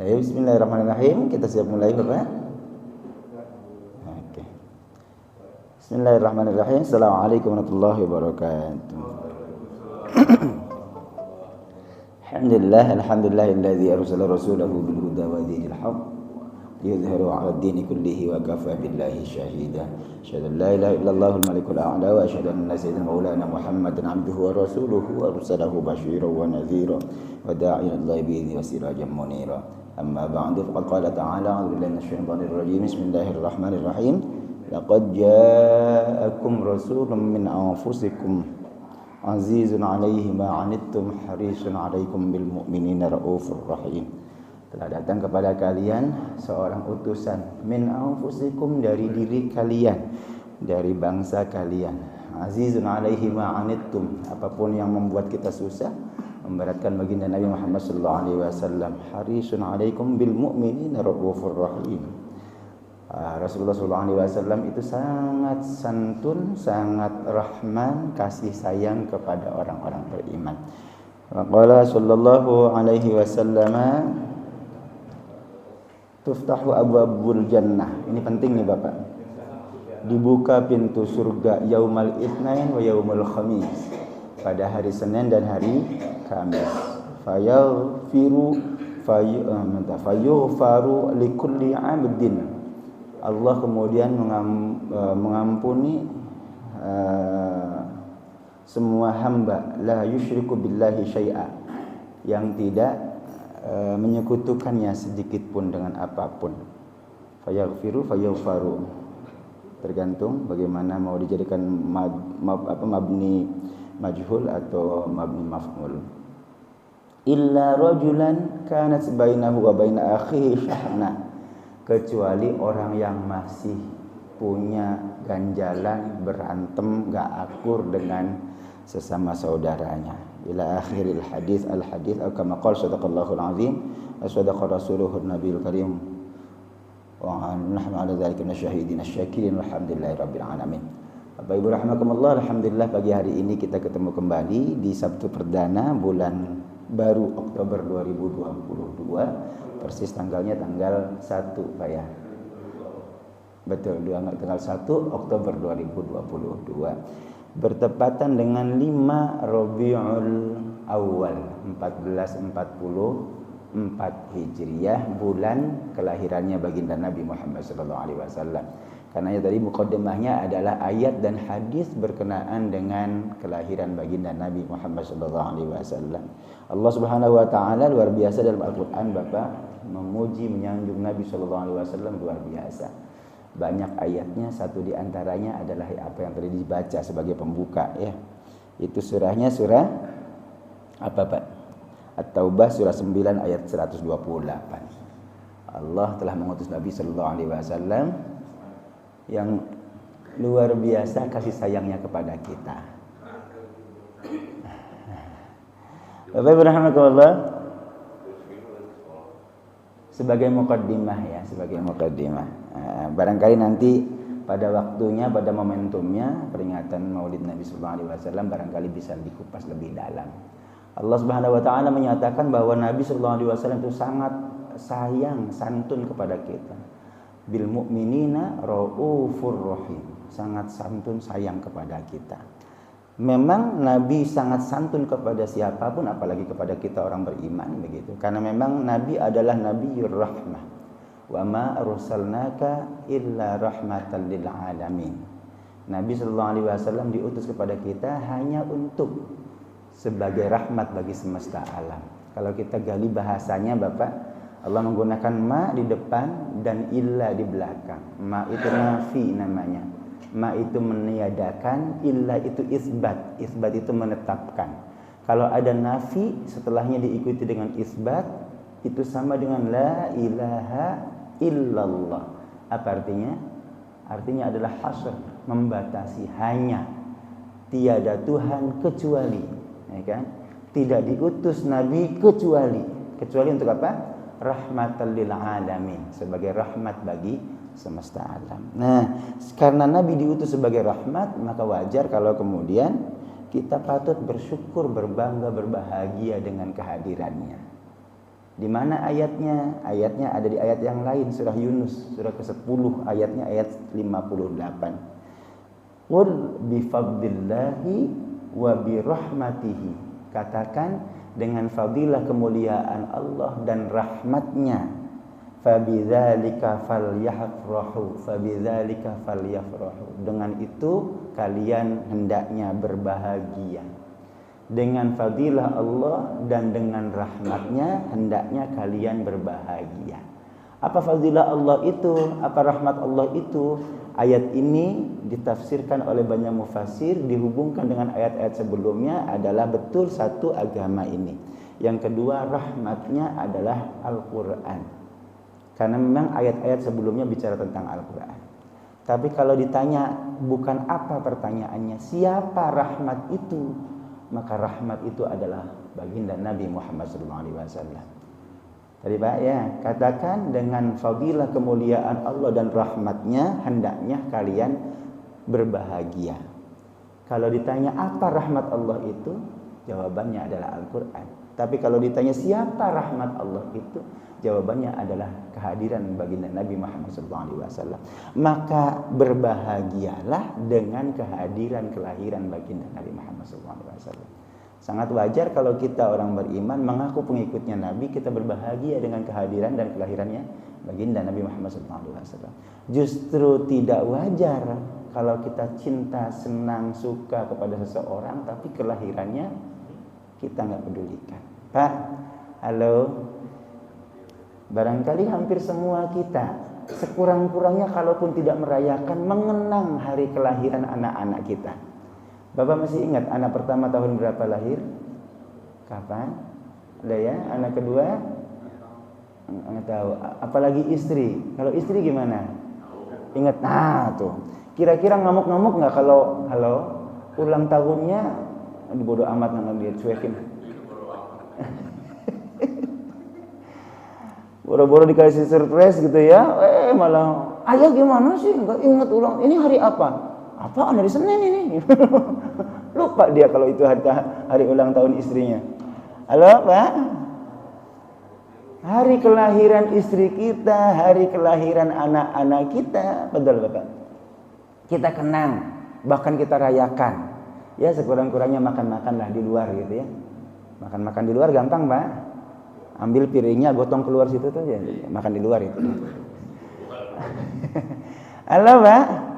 Ya, bismillahirrahmanirrahim. Kita siap mulai, Bapak? Oke. Bismillahirrahmanirrahim. Assalamualaikum warahmatullahi wabarakatuh. Alhamdulillahilladzi arsala rasulahu bil huda wa dinil haqq liyudhhirahu 'ala ad-dini kullihi wa kafa billahi shahida. Asyhadu an la ilaha illallahul malikul a'la wa asyhadu anna sayyidina maulana Muhammadan 'abduhu wa rasuluhu arsalahu basyiran wa nadhira wa da'iyan ila bi'idznihi wa sirajan munira. Amma ba'du, faqad qala ta'ala a'udzu billahi minasyaitonir rajim. Bismillahirrahmanirrahim. Laqad ja'akum rasulun min anfusikum azizun 'alaihi ma 'anittum harisun 'alaikum bil mu'minina raufur rahim. Telah datang kepada kalian seorang utusan min anfusikum, dari diri kalian, dari bangsa kalian. Azizun 'alaihi ma 'anittum, apapun yang membuat kita susah, memberatkan baginda Nabi Muhammad sallallahu alaihi wasallam. Harisun 'alaikum bil mu'minina raufur rahim. Rasulullah sallallahu alaihi wasallam itu sangat santun, sangat rahman, kasih sayang kepada orang-orang beriman. Qala sallallahu alaihi wasallam, tuftahu abwabul jannah. Ini penting nih Bapak. Dibuka pintu surga yaumal itsnain wa yaumul khamis, pada hari Senin dan hari Kamis. Fayaghfiru likulli 'abdin. Allah kemudian mengampuni semua hamba, la yusyriku billahi syai'a, yang tidak menyekutukannya sedikit pun dengan apapun. Fayaghfiru fayaghfaru, tergantung bagaimana mau dijadikan mabni majhul atau mabni maf'ul. Illa rajulan kanat bainahu wa baina akhihi syahna, kecuali orang yang masih punya ganjalan, berantem, gak akur dengan sesama saudaranya. Ila akhiril hadis, al hadis atau kama qala sadaqallahul azim wa sadaqa rasuluhun nabiyul karim wa nahnu ala dzalika nasyahidin asyakirin walhamdulillahi rabbil alamin. Bapak Ibu rahimakumullah, alhamdulillah pagi hari ini kita ketemu kembali di Sabtu perdana bulan baru Oktober 2022, persis tanggalnya tanggal 1 Pak ya. Betul, tanggal 1 Oktober 2022. Bertepatan dengan 5 Rabiul Awal 1444 Hijriah, bulan kelahirannya baginda Nabi Muhammad sallallahu alaihi wasallam. Karena tadi muqaddimahnya adalah ayat dan hadis berkenaan dengan kelahiran baginda Nabi Muhammad sallallahu alaihi wasallam. Allah Subhanahu wa taala luar biasa dalam Al-Qur'an Bapak, memuji menyanjung Nabi sallallahu alaihi wasallam luar biasa. Banyak ayatnya, satu di antaranya adalah apa yang tadi dibaca sebagai pembuka ya. Itu surahnya surah apa Pak? At-Taubah surah 9 ayat 128. Allah telah mengutus Nabi sallallahu alaihi wasallam yang luar biasa kasih sayangnya kepada kita. Bapak Ibu rahimakumullah, sebagai muqaddimah ya, sebagai muqaddimah. Barangkali nanti pada waktunya, pada momentumnya peringatan Maulid Nabi sallallahu alaihi wasallam barangkali bisa dikupas lebih dalam. Allah Subhanahu wa taala menyatakan bahwa Nabi sallallahu alaihi wasallam itu sangat sayang, santun kepada kita. Bil mu'minina raufur rahim, sangat santun sayang kepada kita. Memang Nabi sangat santun kepada siapapun, apalagi kepada kita orang beriman begitu. Karena memang Nabi adalah Nabiyur Rahmah. Wa ma arsalnaka illa rahmatan lil alamin. Nabi sallallahu alaihi wasallam diutus kepada kita hanya untuk sebagai rahmat bagi semesta alam. Kalau kita gali bahasanya Bapak, Allah menggunakan ma di depan dan illa di belakang. Ma itu nafi namanya. Ma itu meniadakan, illa itu isbat. Isbat itu menetapkan. Kalau ada nafi setelahnya diikuti dengan isbat, itu sama dengan la ilaha illallah. Apa artinya? Artinya adalah hasr, membatasi, hanya. Tiada Tuhan kecuali, ya kan? Tidak diutus Nabi kecuali untuk apa? Rahmatan lil alamin, sebagai rahmat bagi semesta alam. Nah, karena Nabi diutus sebagai rahmat, maka wajar kalau kemudian kita patut bersyukur, berbangga, berbahagia dengan kehadirannya. Di mana ayatnya? Ayatnya ada di ayat yang lain, surah Yunus, surah ke-10, ayatnya ayat 58. Qul bifadlillahi wa birahmatihi. Katakan dengan fadilah kemuliaan Allah dan rahmatnya. Fabidzalika falyafrahu, fabidzalika falyafrahu. Dengan itu kalian hendaknya berbahagia. Dengan fadilah Allah dan dengan rahmatnya hendaknya kalian berbahagia. Apa fadilah Allah itu? Apa rahmat Allah itu? Ayat ini ditafsirkan oleh banyak mufassir, dihubungkan dengan ayat-ayat sebelumnya adalah betul satu agama ini. Yang kedua, rahmatnya adalah Al-Quran. Karena memang ayat-ayat sebelumnya bicara tentang Al-Quran. Tapi kalau ditanya bukan apa pertanyaannya, siapa rahmat itu? Maka rahmat itu adalah baginda Nabi Muhammad SAW. Tadi Pak ya, katakan dengan fadilah kemuliaan Allah dan rahmatnya hendaknya kalian berbahagia. Kalau ditanya apa rahmat Allah itu, jawabannya adalah Al-Quran. Tapi kalau ditanya siapa rahmat Allah itu, jawabannya adalah kehadiran baginda Nabi Muhammad SAW. Maka berbahagialah dengan kehadiran kelahiran baginda Nabi Muhammad SAW. Sangat wajar kalau kita orang beriman mengaku pengikutnya Nabi, kita berbahagia dengan kehadiran dan kelahirannya baginda Nabi Muhammad SAW. Justru tidak wajar kalau kita cinta, senang, suka kepada seseorang tapi kelahirannya kita nggak pedulikan. Pak, halo. Barangkali hampir semua kita sekurang-kurangnya kalaupun tidak merayakan mengenang hari kelahiran anak-anak kita. Bapak masih ingat anak pertama tahun berapa lahir? Kapan? Ada ya? Anak kedua? Nggak tahu. Apalagi istri. Kalau istri gimana? Ingat? Nah tuh. Kira-kira ngamuk-ngamuk nggak kalau halo ulang tahunnya? Bodoh amat nggak dia cuekin. Boro-boro dikasih surprise gitu ya. Malah ayah gimana sih? Nggak ingat ulang. Ini hari apa? Apaan hari Senin ini? Lupa dia kalau itu hari ulang tahun istrinya. Halo Pak? Hari kelahiran istri kita, hari kelahiran anak-anak kita, betul Bapak. Kita kenang, bahkan kita rayakan. Ya sekurang-kurangnya makan-makanlah di luar gitu ya. Makan-makan di luar gampang Pak. Ambil piringnya, gotong keluar situ tuh ya, makan di luar itu. Halo Pak?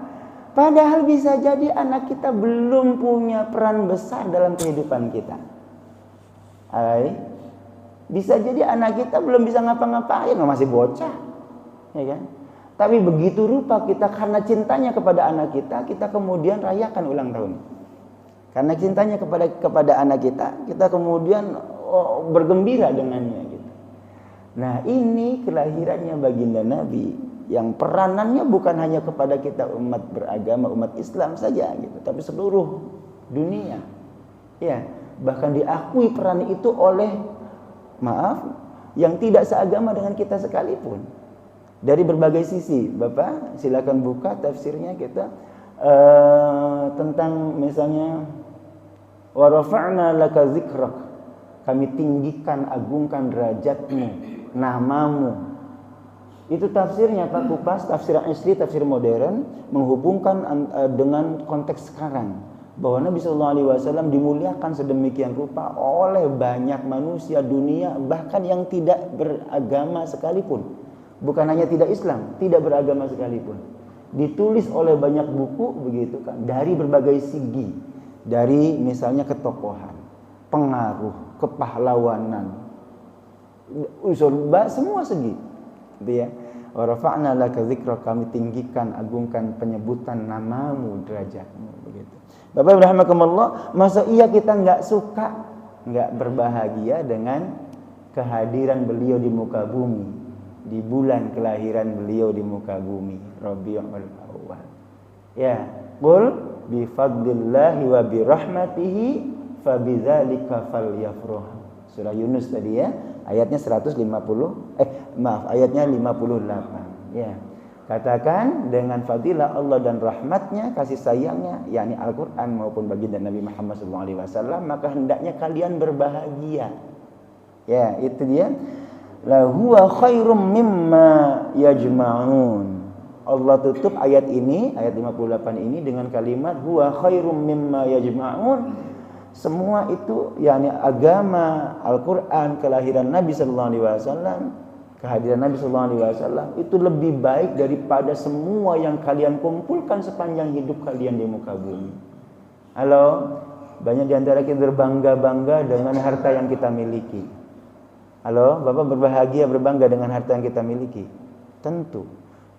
Padahal bisa jadi anak kita belum punya peran besar dalam kehidupan kita. Bisa jadi anak kita belum bisa ngapa-ngapain, masih bocah, ya kan? Tapi begitu rupa kita karena cintanya kepada anak kita kemudian rayakan ulang tahun. Karena cintanya kepada anak kita kemudian bergembira dengannya gitu. Nah, ini kelahirannya baginda Nabi yang peranannya bukan hanya kepada kita umat beragama, umat Islam saja gitu, tapi seluruh dunia. Ya, bahkan diakui peran itu oleh yang tidak seagama dengan kita sekalipun. Dari berbagai sisi. Bapak silakan buka tafsirnya kita tentang misalnya wa rafa'na laka dzikrak. Kami tinggikan, agungkan derajatmu, namamu. Itu tafsirnya Pak Kupas, tafsir asli, tafsir modern menghubungkan dengan konteks sekarang bahwa Nabi SAW dimuliakan sedemikian rupa oleh banyak manusia dunia bahkan yang tidak beragama sekalipun, bukan hanya tidak Islam, tidak beragama sekalipun. Ditulis oleh banyak buku begitu kan dari berbagai segi, dari misalnya ketokohan, pengaruh, kepahlawanan, semua segi. Gitu ya. Wa rafa'na laka dzikra, kami tinggikan, agungkan penyebutan namamu, derajatmu begitu. Bapak rahimakumullah, masa iya kita enggak suka, enggak berbahagia dengan kehadiran beliau di muka bumi, di bulan kelahiran beliau di muka bumi, Rabiul Awwal. Ya, qul bi fadlillahi wa bi rahmatihi fabidzalika falyafrahu. Surah Yunus tadi ya. Ayatnya 58. Ya. Katakan dengan fadilah Allah dan rahmatnya, kasih sayangnya, yakni Al-Quran maupun baginda Nabi Muhammad SAW, maka hendaknya kalian berbahagia. Ya, itu dia. la huwa khairum mimma yajma'un. Allah tutup ayat ini, ayat 58 ini dengan kalimat huwa khairum mimma yajma'un. Semua itu yakni agama, Al-Qur'an, kelahiran Nabi sallallahu alaihi wasallam, kehadiran Nabi sallallahu alaihi wasallam itu lebih baik daripada semua yang kalian kumpulkan sepanjang hidup kalian di muka bumi. Halo, banyak di antara kita berbangga-bangga dengan harta yang kita miliki. Halo, Bapak berbahagia, berbangga dengan harta yang kita miliki? Tentu.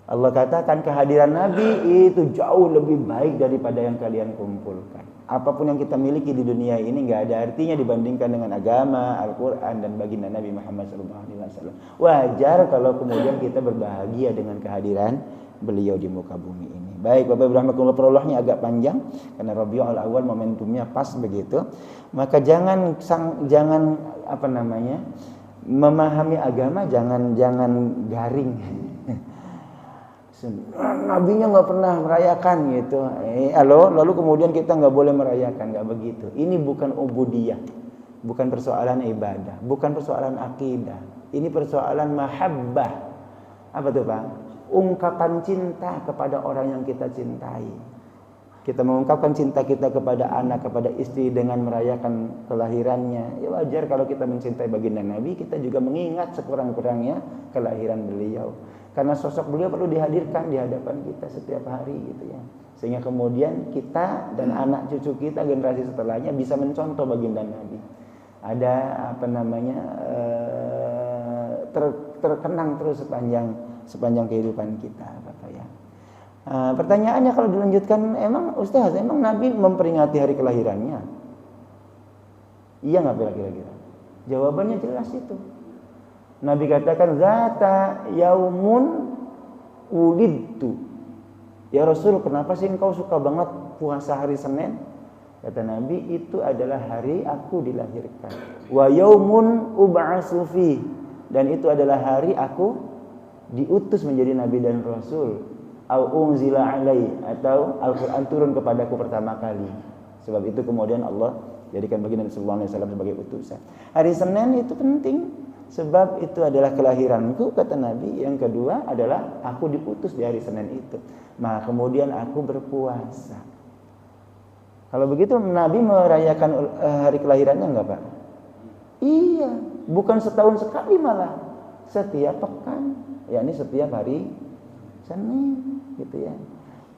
Allah katakan kehadiran Nabi itu jauh lebih baik daripada yang kalian kumpulkan. Apapun yang kita miliki di dunia ini enggak ada artinya dibandingkan dengan agama, Al-Qur'an dan baginda Nabi Muhammad SAW. Wajar kalau kemudian kita berbahagia dengan kehadiran beliau di muka bumi ini. Baik, Bapak Ibu rahmatullah, prolognya agak panjang karena Rabiul Awal momentumnya pas begitu. Maka jangan memahami agama jangan garing. Nabinya nggak pernah merayakan gitu. Lalu kemudian kita nggak boleh merayakan, nggak begitu. Ini bukan ubudiyah, bukan persoalan ibadah, bukan persoalan akidah. Ini persoalan mahabbah. Apa tuh Pak? Ungkapan cinta kepada orang yang kita cintai. Kita mengungkapkan cinta kita kepada anak, kepada istri dengan merayakan kelahirannya. Ya wajar kalau kita mencintai baginda Nabi, kita juga mengingat sekurang-kurangnya kelahiran beliau. Karena sosok beliau perlu dihadirkan di hadapan kita setiap hari gitu ya. Sehingga kemudian kita dan anak cucu kita generasi setelahnya bisa mencontoh baginda Nabi. Ada terkenang terus sepanjang kehidupan kita, Bapak ya. Pertanyaannya kalau dilanjutkan, emang Ustaz, emang Nabi memperingati hari kelahirannya? Iya nggak kira-kira? Jawabannya jelas itu. Nabi katakan zata yaumun ulidtu. Ya Rasul, kenapa sih engkau suka banget puasa hari Senin? Kata Nabi, itu adalah hari aku dilahirkan. Wa yaumun ub'atsu fi, dan itu adalah hari aku diutus menjadi nabi dan rasul. Au unzila alai, atau Al-Qur'an turun kepadaku pertama kali. Sebab itu kemudian Allah jadikan baginda Nabi sallallahu alaihi wasallam sebagai utusan. Hari Senin itu penting. Sebab itu adalah kelahiranku, kata Nabi. Yang kedua adalah aku diutus di hari Senin itu. Maka kemudian aku berpuasa. Kalau begitu Nabi merayakan hari kelahirannya enggak Pak? Iya, bukan setahun sekali malah. Setiap pekan, yakni setiap hari Senin gitu ya.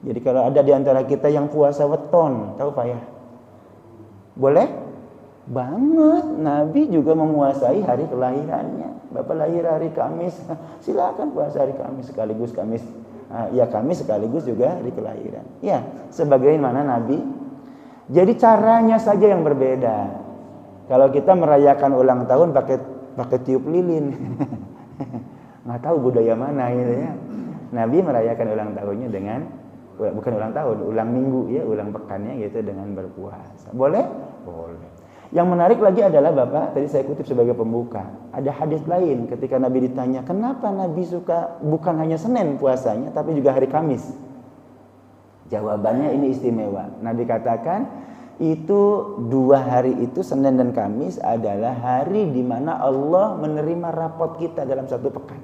Jadi kalau ada di antara kita yang puasa weton, tahu Pak ya? Boleh? Banget, Nabi juga menguasai hari kelahirannya. Bapak lahir hari Kamis, silakan puasa hari Kamis sekaligus Kamis. Ya Kamis sekaligus juga hari kelahiran. Ya, sebagaimana Nabi. Jadi caranya saja yang berbeda. Kalau kita merayakan ulang tahun pakai tiup lilin, nggak tahu budaya mana gitu ya. Nabi merayakan ulang tahunnya dengan bukan ulang tahun, ulang minggu ya, ulang pekannya gitu dengan berpuasa. Boleh? Boleh. Yang menarik lagi adalah Bapak, tadi saya kutip sebagai pembuka. Ada hadis lain ketika Nabi ditanya, kenapa Nabi suka bukan hanya Senin puasanya, tapi juga hari Kamis? Jawabannya ini istimewa. Nabi katakan, itu dua hari itu, Senin dan Kamis, adalah hari di mana Allah menerima rapot kita dalam satu pekan.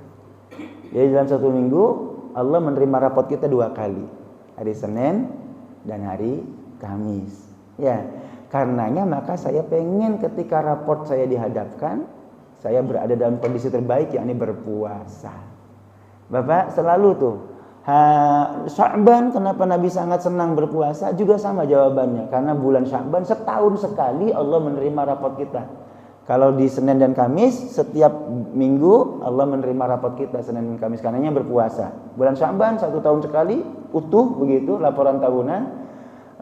Jadi dalam satu minggu, Allah menerima rapot kita dua kali. Hari Senin dan hari Kamis. Ya. Karenanya maka saya pengen ketika raport saya dihadapkan, saya berada dalam kondisi terbaik, yakni berpuasa. Bapak selalu tuh, Sya'ban kenapa Nabi sangat senang berpuasa? Juga sama jawabannya, karena bulan Sya'ban setahun sekali Allah menerima raport kita. Kalau di Senin dan Kamis, setiap minggu Allah menerima raport kita Senin dan Kamis, karenanya berpuasa. Bulan Sya'ban 1 tahun sekali, utuh begitu, laporan tahunan,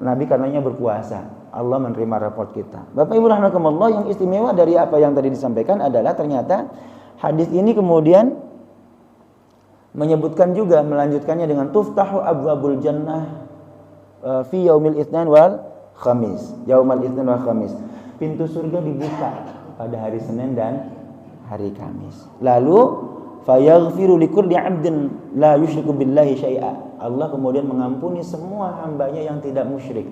Nabi karenanya berpuasa. Allah menerima raport kita. Bapak Ibu rahimakumullah, yang istimewa dari apa yang tadi disampaikan adalah ternyata hadis ini kemudian menyebutkan juga, melanjutkannya dengan tuftahu abwabul jannah fi yaumil itsnain wal khamis. Yaumul itsnain wal khamis. Pintu surga dibuka pada hari Senin dan hari Kamis. Lalu fayaghfiru likulli 'abdin la yusyriku billahi syai'a. Allah kemudian mengampuni semua hambanya yang tidak musyrik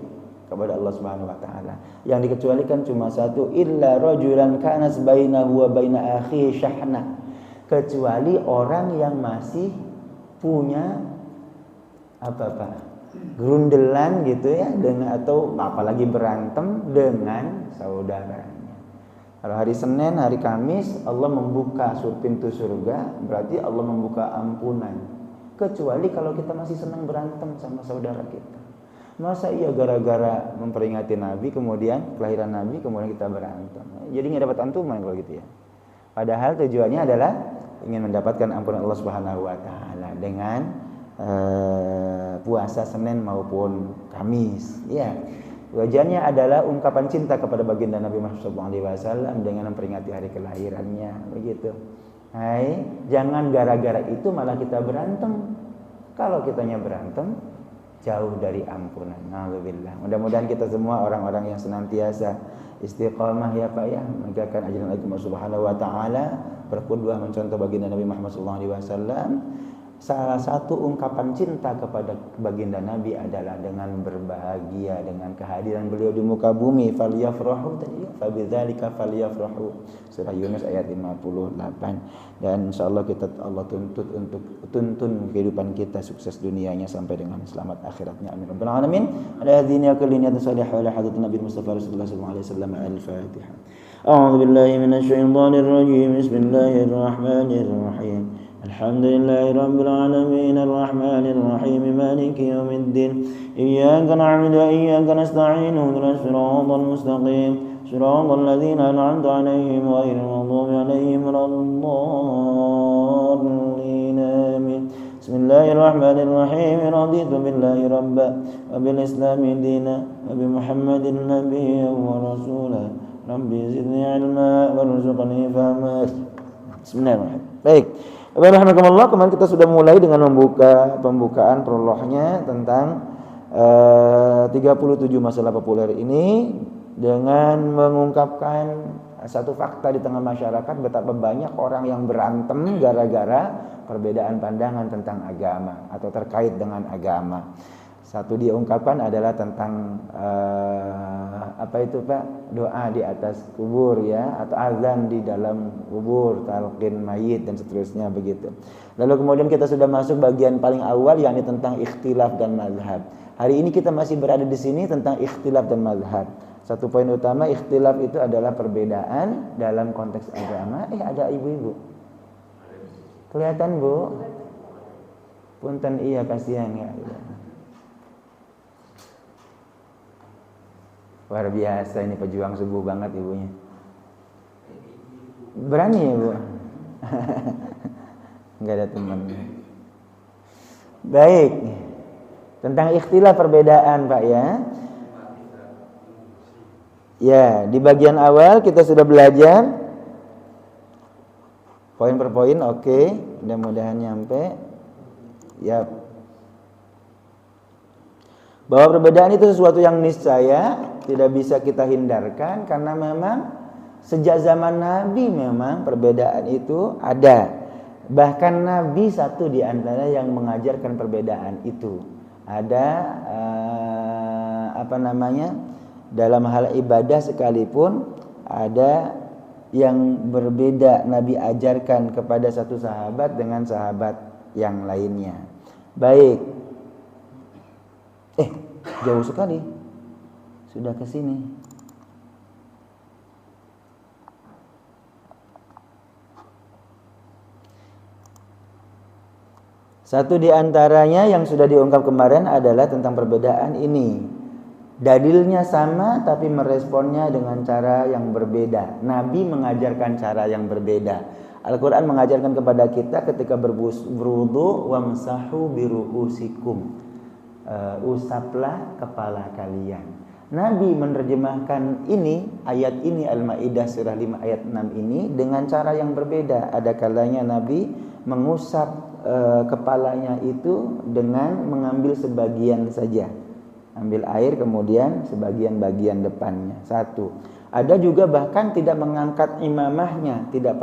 kepada Allah Subhanahu wa taala. Yang dikecualikan cuma satu, illa rajulan kana bainahu wa baina akhihi syahna. kecuali orang yang masih punya gerundelan gitu ya, dengan atau apalagi berantem dengan saudaranya. Kalau hari Senin, hari Kamis Allah membuka pintu surga, berarti Allah membuka ampunan. Kecuali kalau kita masih senang berantem sama saudara kita. Masa iya gara-gara memperingati Nabi, kemudian kelahiran Nabi, kemudian kita berantem? Jadi nggak dapat ampunan kalau gitu ya. Padahal tujuannya adalah ingin mendapatkan ampunan Allah Subhanahu wa taala dengan puasa Senin maupun Kamis. Ya. Tujuannya adalah ungkapan cinta kepada baginda Nabi Muhammad SAW dengan memperingati hari kelahirannya, begitu. Hai, jangan gara-gara itu malah kita berantem. Kalau kitanya berantem, jauh dari ampunan. Alhamdulillah. Mudah-mudahan kita semua orang-orang yang senantiasa istiqamah ya Pak ya, menegakkan ajaran Allah Subhanahu wa taala, berqudwah mencontoh baginda Nabi Muhammad SAW. Salah satu ungkapan cinta kepada baginda Nabi adalah dengan berbahagia dengan kehadiran beliau di muka bumi. Falyafrahu tadi, fabidzalika falyafrahu. Surah Yunus ayat 58. Dan insyaallah kita Allah tuntun kehidupan kita sukses dunianya sampai dengan selamat akhiratnya. Amin rabbal alamin. Ala hadhihi kulliyatin salihah wa hadat Nabi Mustafa sallallahu alaihi wasallam. Al-Fatihah. A'udzu billahi minasyaitonir rajim. Bismillahirrahmanirrahim. الحمد لله رب العالمين الرحمن الرحيم مالك يوم الدين إياك نعبد وإياك نستعين اهدنا الصراط المستقيم صراط الذين أنعمت عليهم غير المغضوب عليهم ولا الضالين آمين بسم الله الرحمن الرحيم رضيت بالله ربا وبالإسلام دينا وبمحمد نبيا ورسولا ربي زدني علما وارزقني فهما بسم الله الرحمن الرحيم. Baik. Alhamdulillah, kemarin kita sudah mulai dengan pembukaan prolognya tentang 37 masalah populer ini dengan mengungkapkan satu fakta di tengah masyarakat betapa banyak orang yang berantem gara-gara perbedaan pandangan tentang agama atau terkait dengan agama. Satu diungkapkan adalah tentang doa di atas kubur ya, atau azan di dalam kubur, talqin mayit dan seterusnya begitu. Lalu kemudian kita sudah masuk bagian paling awal yakni tentang ikhtilaf dan mazhab. Hari ini kita masih berada di sini tentang ikhtilaf dan mazhab. Satu poin utama, ikhtilaf itu adalah perbedaan dalam konteks agama. Ada ibu-ibu. Kelihatan Bu? Punten iya, kasihan ya. Luar biasa, ini pejuang subuh banget ibunya. Berani ya Bu? Enggak ada teman. Baik. Tentang ikhtilaf perbedaan Pak ya. Ya, di bagian awal kita sudah belajar poin per poin, oke. Mudah-mudahan nyampe. Ya. Bahwa perbedaan itu sesuatu yang niscaya tidak bisa kita hindarkan, karena memang sejak zaman Nabi memang perbedaan itu ada. Bahkan Nabi satu di antara yang mengajarkan perbedaan itu. Ada dalam hal ibadah sekalipun ada yang berbeda Nabi ajarkan kepada satu sahabat dengan sahabat yang lainnya. Baik. Jauh sekali. Sudah ke sini. Satu di antaranya yang sudah diungkap kemarin adalah tentang perbedaan ini. Dalilnya sama tapi meresponnya dengan cara yang berbeda. Nabi mengajarkan cara yang berbeda. Al-Quran mengajarkan kepada kita ketika berwudu wamsahu biru'usikum. Usaplah kepala kalian. Nabi menerjemahkan ayat ini Al-Maidah surah 5 ayat 6 ini dengan cara yang berbeda. Ada kalanya Nabi mengusap kepalanya itu dengan mengambil sebagian saja. Ambil air kemudian sebagian bagian depannya. Satu. Ada juga bahkan tidak mengangkat imamahnya, tidak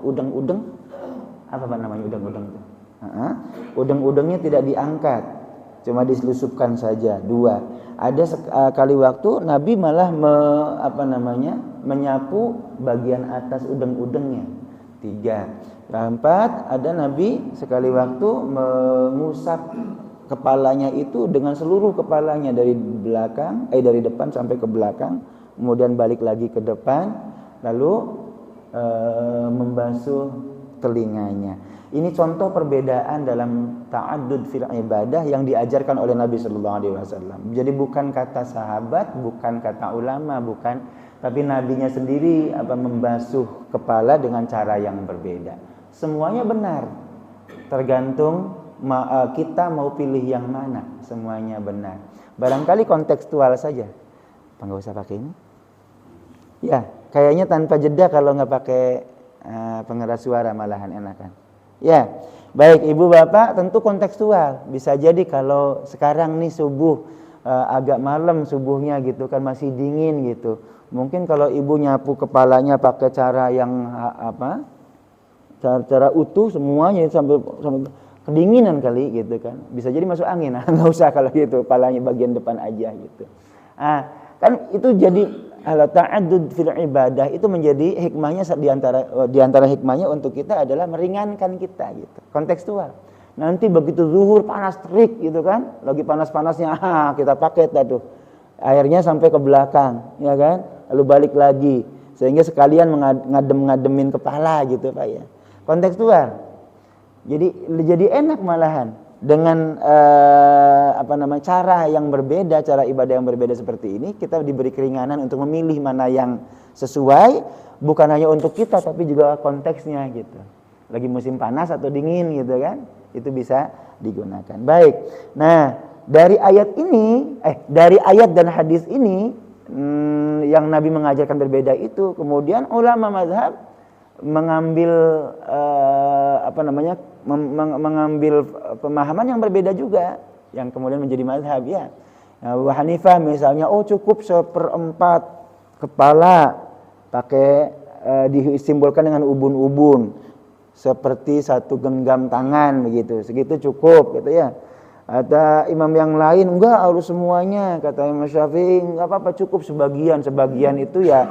udeng-udeng. Apa namanya udeng-udeng itu? Udeng-udengnya tidak diangkat. Cuma diselupkan saja. Dua. Ada sekali waktu Nabi malah menyapu bagian atas udeng-udengnya. Tiga. Keempat, ada Nabi sekali waktu mengusap kepalanya itu dengan seluruh kepalanya dari depan sampai ke belakang, kemudian balik lagi ke depan, lalu membasuh telinganya. Ini contoh perbedaan dalam ta'addud fil ibadah yang diajarkan oleh Nabi sallallahu alaihi wasallam. Jadi bukan kata sahabat, bukan kata ulama, bukan, tapi nabinya sendiri membasuh kepala dengan cara yang berbeda. Semuanya benar. Tergantung kita mau pilih yang mana. Semuanya benar. Barangkali kontekstual saja. Enggak usah pakai ini. Ya, kayaknya tanpa jeda kalau nggak pakai pengeras suara malahan enakan. Ya, baik Ibu Bapak, tentu kontekstual. Bisa jadi kalau sekarang nih subuh agak malam subuhnya gitu kan, masih dingin gitu. Mungkin kalau Ibu nyapu kepalanya pakai cara yang cara utuh semuanya sampai kedinginan kali gitu kan. Bisa jadi masuk angin. Enggak usah kalau gitu, kepalanya bagian depan aja gitu. Kan itu jadi ta'addud fil ibadah itu menjadi hikmahnya di antara hikmahnya untuk kita adalah meringankan kita gitu. Kontekstual. Nanti begitu zuhur panas terik gitu kan, lagi panas-panasnya kita pakai tuh. Airnya sampai ke belakang, ya kan? Lalu balik lagi sehingga sekalian ngademin kepala gitu Pak ya. Kontekstual. Jadi enak malahan dengan cara yang berbeda, cara ibadah yang berbeda seperti ini, kita diberi keringanan untuk memilih mana yang sesuai, bukan hanya untuk kita tapi juga konteksnya gitu. Lagi musim panas atau dingin gitu kan, itu bisa digunakan. Baik. Nah, dari ayat dan hadis ini yang Nabi mengajarkan berbeda itu, kemudian ulama mazhab mengambil mengambil pemahaman yang berbeda juga, yang kemudian menjadi mazhab ya. Abu Hanifah misalnya, cukup 1/4 kepala pakai disimbolkan dengan ubun-ubun seperti satu genggam tangan begitu, segitu cukup gitu ya. Ada imam yang lain enggak harus semuanya, kata Imam Syafi'i enggak apa-apa, cukup sebagian itu ya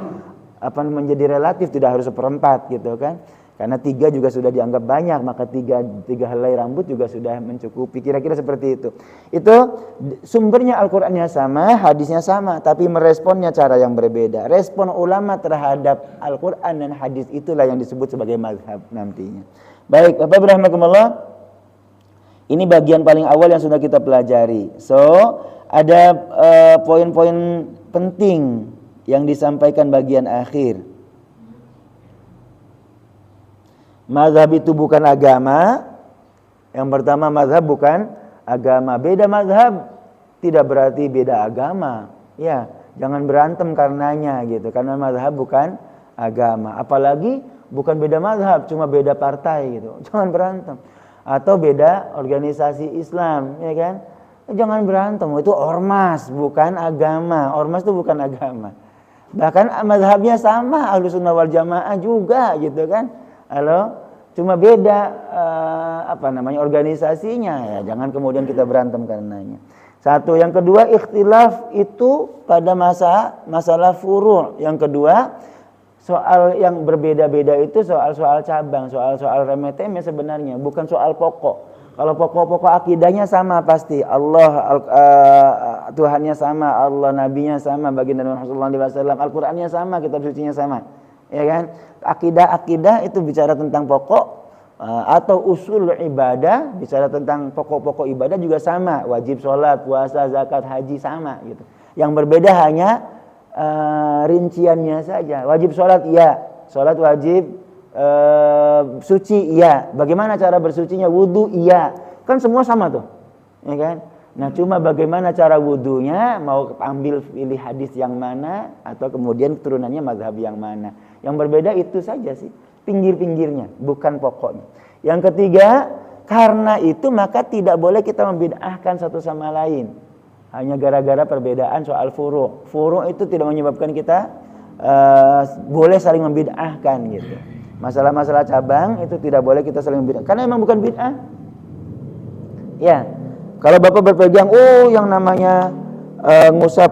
menjadi relatif, tidak harus 1/4 gitu kan. Karena 3 juga sudah dianggap banyak, maka 3 helai rambut juga sudah mencukupi. Kira-kira seperti itu. Itu sumbernya Al-Qur'annya sama, hadisnya sama, tapi meresponnya cara yang berbeda. Respon ulama terhadap Al-Qur'an dan hadis itulah yang disebut sebagai mazhab nantinya. Baik, Bapak rahimakumullah. Ini bagian paling awal yang sudah kita pelajari. So, ada poin-poin penting yang disampaikan bagian akhir. Mazhab itu bukan agama. Yang pertama, mazhab bukan agama. Beda mazhab tidak berarti beda agama. Ya, jangan berantem karenanya gitu. Karena mazhab bukan agama. Apalagi bukan beda mazhab, cuma beda partai gitu. Jangan berantem. Atau beda organisasi Islam, ya kan? Jangan berantem. Itu ormas, bukan agama. Ormas itu bukan agama. Bahkan mazhabnya sama, Ahlussunnah wal Jamaah juga gitu kan. Halo, cuma beda organisasinya ya. Jangan kemudian kita berantem karenanya. Satu, yang kedua ikhtilaf itu pada masalah furu'. Yang kedua, soal yang berbeda-beda itu soal-soal cabang, soal-soal remeh-temeh sebenarnya, bukan soal pokok. Kalau pokok-pokok akidahnya sama pasti. Allah Tuhannya sama, Allah nabinya sama, baginda Muhammad SAW, Al-Qur'annya sama, kitab sucinya sama. Ya kan? Akidah itu bicara tentang pokok, atau usul ibadah bicara tentang pokok-pokok ibadah juga sama, wajib sholat, puasa, zakat, haji sama gitu. Yang berbeda hanya rinciannya saja. Wajib sholat iya, sholat wajib, suci iya, bagaimana cara bersucinya, wudu iya, kan semua sama tuh, ya kan? Nah, cuma bagaimana cara wudunya, mau ambil pilih hadis yang mana, atau kemudian turunannya mazhab yang mana. Yang berbeda itu saja sih, pinggir-pinggirnya, bukan pokoknya. Yang ketiga, karena itu maka tidak boleh kita membid'ahkan satu sama lain. Hanya gara-gara perbedaan soal furu'. Furu' itu tidak menyebabkan kita boleh saling membid'ahkan gitu. Masalah-masalah cabang itu tidak boleh kita saling membid'ahkan, karena memang bukan bid'ah. Ya. Kalau Bapak berpegang, yang namanya ngusap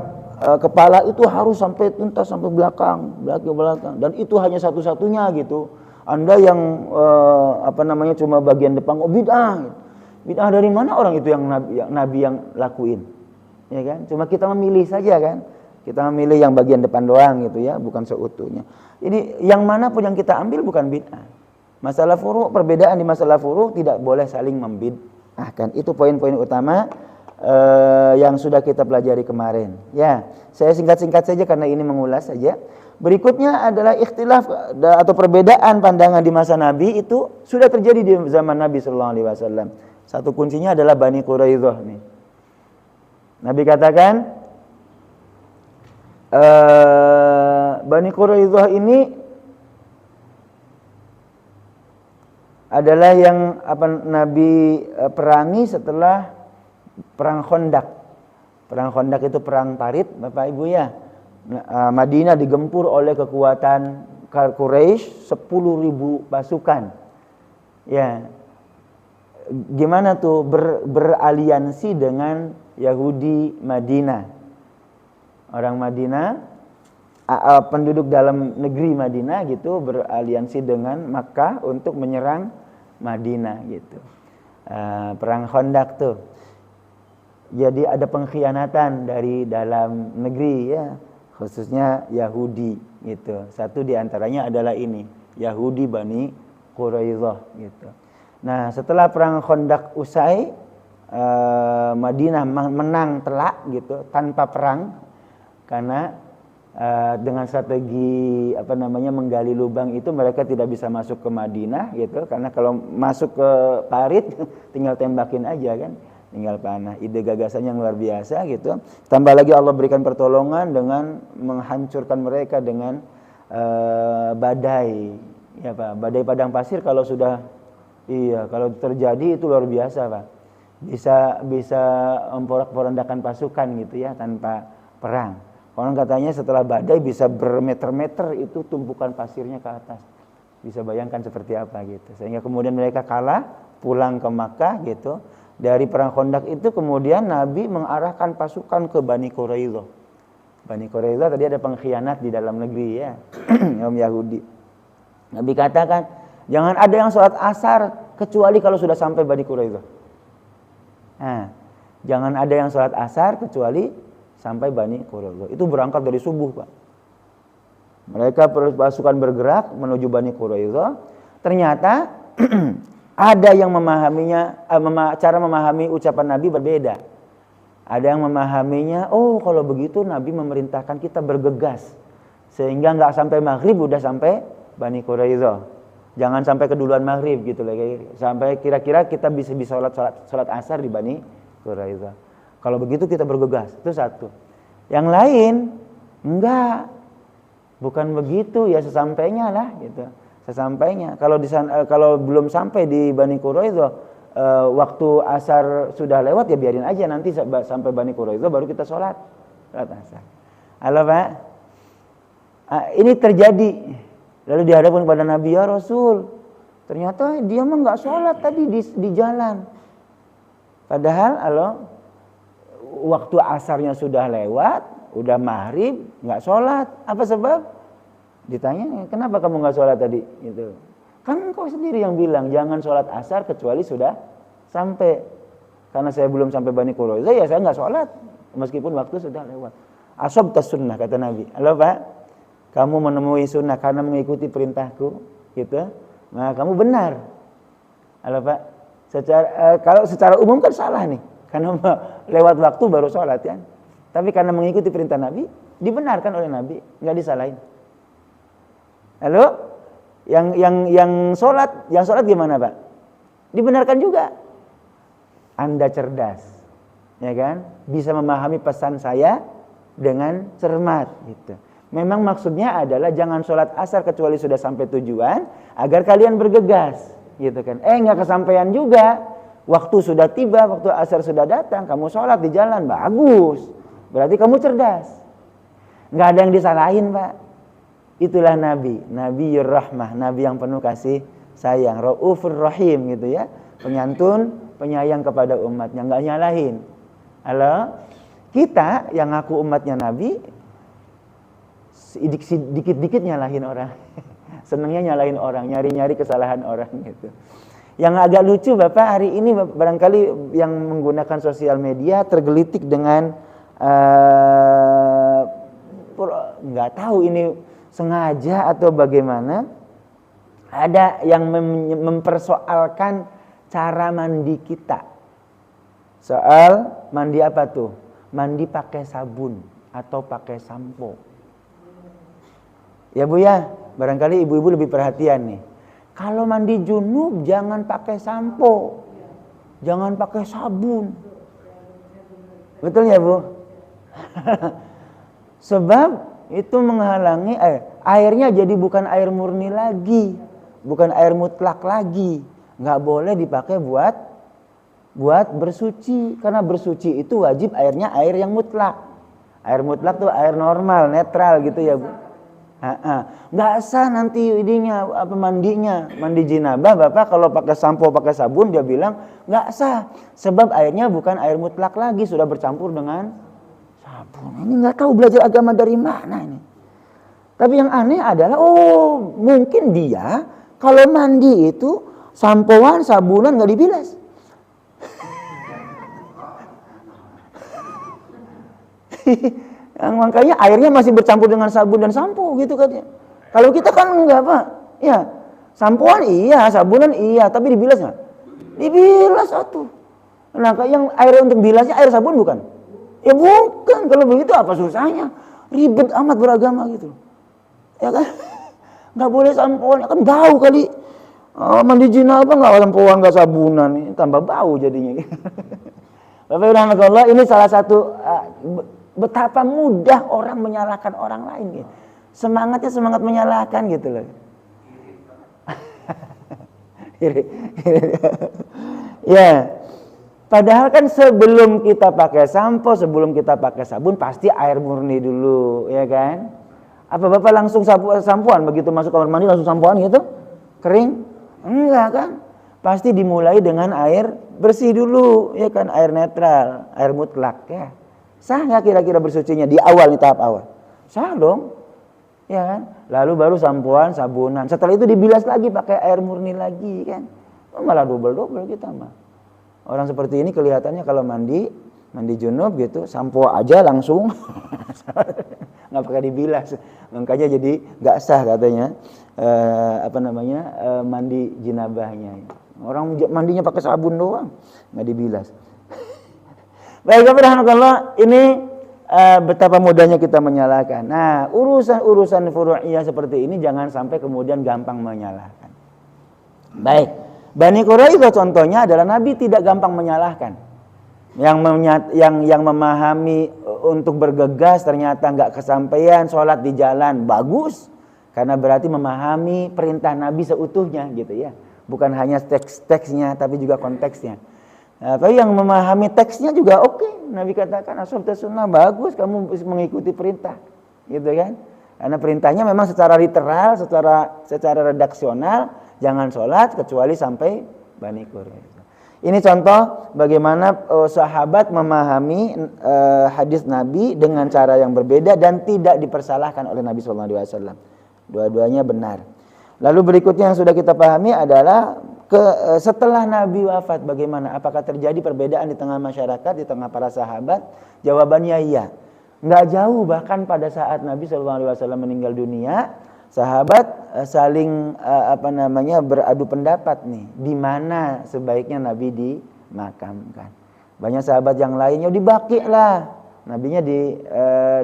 kepala itu harus sampai tuntas, sampai belakang. Dan itu hanya satu-satunya gitu. Anda yang cuma bagian depan, bid'ah. Bid'ah dari mana orang itu yang Nabi yang lakuin? Ya kan? Cuma kita memilih saja kan. Kita memilih yang bagian depan doang gitu ya, bukan seutuhnya. Jadi yang mana pun yang kita ambil bukan bid'ah. Masalah furu', perbedaan di masalah furu' tidak boleh saling membid'ahkan. Itu poin-poin utama yang sudah kita pelajari kemarin. Ya, saya singkat-singkat saja karena ini mengulas saja. Berikutnya adalah ikhtilaf atau perbedaan pandangan di masa Nabi itu sudah terjadi di zaman Nabi sallallahu alaihi wasallam. Satu kuncinya adalah Bani Quraidzah nih. Nabi katakan Bani Quraidzah ini adalah yang Nabi perangi setelah perang Khandaq. Perang Khandaq itu perang parit, Bapak Ibu ya. Madinah digempur oleh kekuatan Quraisy 10.000 pasukan. Ya. Gimana tuh beraliansi dengan Yahudi Madinah. Orang Madinah, penduduk dalam negeri Madinah gitu beraliansi dengan Makkah untuk menyerang Madinah gitu. Perang Khandaq tuh. Jadi ada pengkhianatan dari dalam negeri ya, khususnya Yahudi gitu. Satu di antaranya adalah ini, Yahudi Bani Quraidzah gitu. Nah, setelah perang Khandaq usai, Madinah menang telak gitu tanpa perang karena dengan strategi menggali lubang itu mereka tidak bisa masuk ke Madinah gitu, karena kalau masuk ke parit tinggal tembakin aja kan, tinggal panah. Ide gagasan yang luar biasa gitu. Tambah lagi Allah berikan pertolongan dengan menghancurkan mereka dengan badai ya Pak. Badai padang pasir kalau terjadi itu luar biasa Pak. Bisa memporak-porandakan pasukan gitu ya tanpa perang. Orang katanya setelah badai bisa bermeter-meter itu tumpukan pasirnya ke atas. Bisa bayangkan seperti apa gitu. Sehingga kemudian mereka kalah, pulang ke Makkah gitu. Dari perang Khandaq itu kemudian Nabi mengarahkan pasukan ke Bani Quraidzah. Bani Quraidzah tadi ada pengkhianat di dalam negeri ya, kaum Yahudi. Nabi katakan, jangan ada yang sholat asar kecuali kalau sudah sampai Bani Quraidzah. Nah, jangan ada yang sholat asar kecuali sampai Bani Quraidzah. Itu berangkat dari subuh Pak. Mereka pasukan bergerak menuju Bani Quraidzah. Ternyata ada yang memahaminya, cara memahami ucapan Nabi berbeda. Ada yang memahaminya, kalau begitu Nabi memerintahkan kita bergegas. Sehingga nggak sampai maghrib udah sampai Bani Quraidzah. Jangan sampai keduluan maghrib gitu lagi. Sampai kira-kira kita bisa sholat asar di Bani Quraidzah. Kalau begitu kita bergegas. Itu satu. Yang lain, enggak. Bukan begitu ya, sesampainya lah gitu. Sesampainya kalau belum sampai di Bani Quraidzah, waktu asar sudah lewat ya biarin aja, nanti sampai Bani Quraidzah baru kita sholat asar. Halo Pak, ini terjadi. Lalu dihadapkan kepada Nabi, ya Rasul, ternyata dia mah nggak sholat tadi di jalan. Padahal waktu asarnya sudah lewat, udah maghrib nggak sholat. Apa sebab? Ditanya, kenapa kamu nggak sholat tadi? Gitu. Kan kau sendiri yang bilang jangan sholat asar kecuali sudah sampai. Karena saya belum sampai Bani Quraidzah, ya saya nggak sholat meskipun waktu sudah lewat. Ashabtas sunnah kata Nabi. Halo Pak, kamu menemui sunnah karena mengikuti perintahku, gitu. Nah kamu benar. Halo Pak, kalau secara umum kan salah nih, karena lewat waktu baru sholat ya. Tapi karena mengikuti perintah Nabi, dibenarkan oleh Nabi, nggak disalahin. Lalu yang sholat gimana Pak? Dibenarkan juga. Anda cerdas, ya kan? Bisa memahami pesan saya dengan cermat, gitu. Memang maksudnya adalah jangan sholat asar kecuali sudah sampai tujuan, agar kalian bergegas, gitu kan? Nggak kesampaian juga. Waktu sudah tiba, waktu asar sudah datang, kamu sholat di jalan, bagus. Berarti kamu cerdas. Nggak ada yang disalahin Pak. Itulah Nabi, Nabiur Rahmah, Nabi yang penuh kasih sayang, Raufur Rahim gitu ya, penyantun, penyayang kepada umatnya, nggak nyalahin. Halo, kita yang ngaku umatnya Nabi, dikit-dikit nyalahin orang. Senangnya nyalahin orang, nyari-nyari kesalahan orang gitu. Yang agak lucu Bapak, hari ini barangkali yang menggunakan sosial media tergelitik dengan nggak tahu ini sengaja atau bagaimana, ada yang mempersoalkan cara mandi kita. Soal mandi apa tuh? Mandi pakai sabun atau pakai sampo. Ya Bu ya, barangkali ibu-ibu lebih perhatian nih. Kalau mandi junub jangan pakai sampo, jangan pakai sabun. Betul ya Bu? Sebab itu menghalangi airnya jadi bukan air murni lagi, bukan air mutlak lagi. Nggak boleh dipakai buat bersuci, karena bersuci itu wajib airnya air yang mutlak. Air mutlak tuh air normal, netral gitu ya Bu. Nggak sah nanti ininya mandinya, mandi jinabah Bapak kalau pakai sampo pakai sabun, dia bilang nggak sah sebab airnya bukan air mutlak lagi, sudah bercampur dengan sabun. Ini nggak tahu belajar agama dari mana ini. Tapi yang aneh adalah mungkin dia kalau mandi itu sampoan sabunan nggak dibilas. Makanya airnya masih bercampur dengan sabun dan sampo gitu katanya. Kalau kita kan enggak Pak. Ya, sampoan iya, sabunan iya, tapi dibilas enggak? Dibilas atuh. Nah, yang air untuk bilasnya air sabun bukan? Ya bukan. Kalau begitu apa susahnya? Ribet amat beragama gitu. Ya kan? Enggak boleh sampoan, kan bau kali. Mandi jinabah enggak sampoan, enggak sabunan, tambah bau jadinya. Bapak ini salah satu betapa mudah orang menyalahkan orang lain gitu. Semangatnya semangat menyalahkan gitu loh. Ya, padahal kan sebelum kita pakai sampo, sebelum kita pakai sabun pasti air murni dulu, ya kan? Apa Bapak langsung sampoan begitu masuk kamar mandi langsung sampoan gitu? Kering? Enggak kan? Pasti dimulai dengan air bersih dulu, ya kan? Air netral, air mutlak ya. Sah nggak kira-kira bersucinya di awal nih, tahap awal? Sah dong, ya kan? Lalu baru sampoan, sabunan. Setelah itu dibilas lagi pakai air murni lagi kan? Malah double kita mah. Orang seperti ini kelihatannya kalau mandi junub gitu, sampo aja langsung, nggak pakai dibilas. Makanya jadi nggak sah katanya, mandi jinabahnya. Orang mandinya pakai sabun doang, nggak dibilas. Baik, subhanallah, ini betapa mudahnya kita menyalahkan. Nah, urusan furu'iyah seperti ini jangan sampai kemudian gampang menyalahkan. Baik, Bani Quraisyah contohnya adalah Nabi tidak gampang menyalahkan. Yang memahami untuk bergegas ternyata nggak kesampaian, sholat di jalan bagus, karena berarti memahami perintah Nabi seutuhnya gitu ya, bukan hanya teks-teksnya tapi juga konteksnya. Tapi yang memahami teksnya juga oke. Nabi katakan ashabta sunnah, bagus kamu mengikuti perintah, gitu kan? Karena perintahnya memang secara literal, secara redaksional, jangan sholat kecuali sampai Bani Quraisyah. Ini contoh bagaimana sahabat memahami hadis Nabi dengan cara yang berbeda dan tidak dipersalahkan oleh Nabi SAW. Dua-duanya benar. Lalu berikutnya yang sudah kita pahami adalah setelah Nabi wafat bagaimana? Apakah terjadi perbedaan di tengah masyarakat, di tengah para sahabat? Jawabannya iya. Nggak jauh, bahkan pada saat Nabi SAW meninggal dunia, sahabat saling beradu pendapat nih, di mana sebaiknya Nabi dimakamkan. Banyak sahabat yang lainnya di Baqi lah. Nabinya di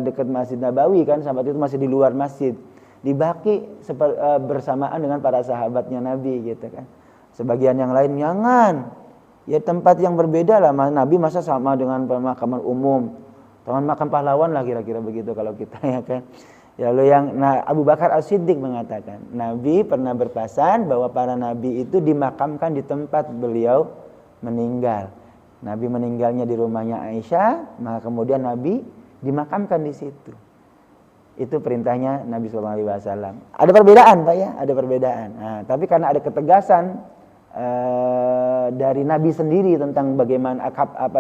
dekat Masjid Nabawi kan, sahabat itu masih di luar masjid. Di Baqi bersamaan dengan para sahabatnya Nabi gitu kan. Sebagian yang lain jangan, ya tempat yang berbeda lah. Nabi masa sama dengan pemakaman umum, taman makam pahlawan lah kira-kira begitu kalau kita ya kan. Lalu Abu Bakar As-Siddiq mengatakan Nabi pernah berpesan bahwa para nabi itu dimakamkan di tempat beliau meninggal. Nabi meninggalnya di rumahnya Aisyah, maka kemudian Nabi dimakamkan di situ. Itu perintahnya Nabi SAW. Ada perbedaan Pak ya, ada perbedaan. Nah, tapi karena ada ketegasan dari Nabi sendiri tentang bagaimana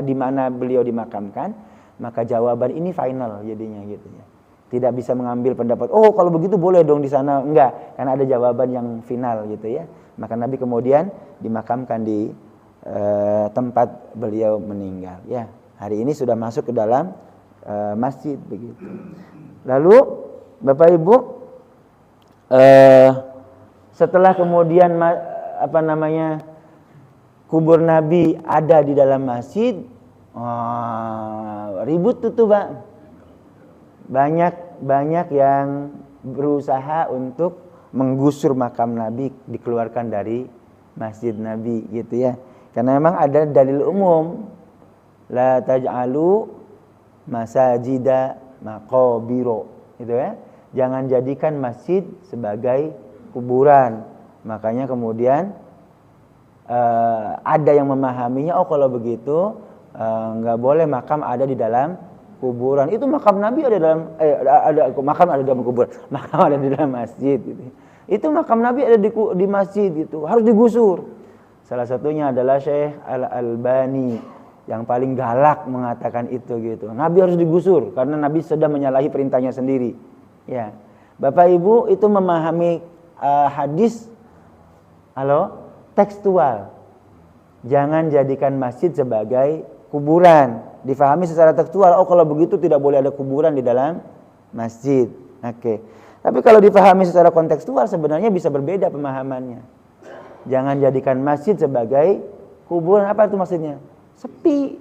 di mana beliau dimakamkan, maka jawaban ini final jadinya gitu ya. Tidak bisa mengambil pendapat, oh kalau begitu boleh dong di sana. Enggak, karena ada jawaban yang final gitu ya. Maka Nabi kemudian dimakamkan di tempat beliau meninggal. Ya, hari ini sudah masuk ke dalam masjid begitu. Lalu Bapak Ibu, setelah kemudian kubur Nabi ada di dalam masjid, ribut tuh Pak. Banyak yang berusaha untuk menggusur makam Nabi, dikeluarkan dari masjid Nabi gitu ya. Karena memang ada dalil umum, la taj'alu masajida maqabiro, gitu ya. Jangan jadikan masjid sebagai kuburan. Makanya kemudian ada yang memahaminya, oh kalau begitu nggak boleh makam ada di dalam kuburan. Itu makam Nabi ada dalam makam ada dalam kuburan, makam ada di dalam masjid gitu. Itu makam Nabi ada di masjid gitu, harus digusur. Salah satunya adalah Syekh Al-Albani yang paling galak mengatakan itu gitu. Nabi harus digusur karena Nabi sudah menyalahi perintahnya sendiri. Ya. Bapak Ibu itu memahami hadis tekstual. Jangan jadikan masjid sebagai kuburan. Difahami secara tekstual, oh kalau begitu tidak boleh ada kuburan di dalam masjid. Oke. Tapi kalau difahami secara kontekstual sebenarnya bisa berbeda pemahamannya. Jangan jadikan masjid sebagai kuburan. Apa itu maksudnya? Sepi.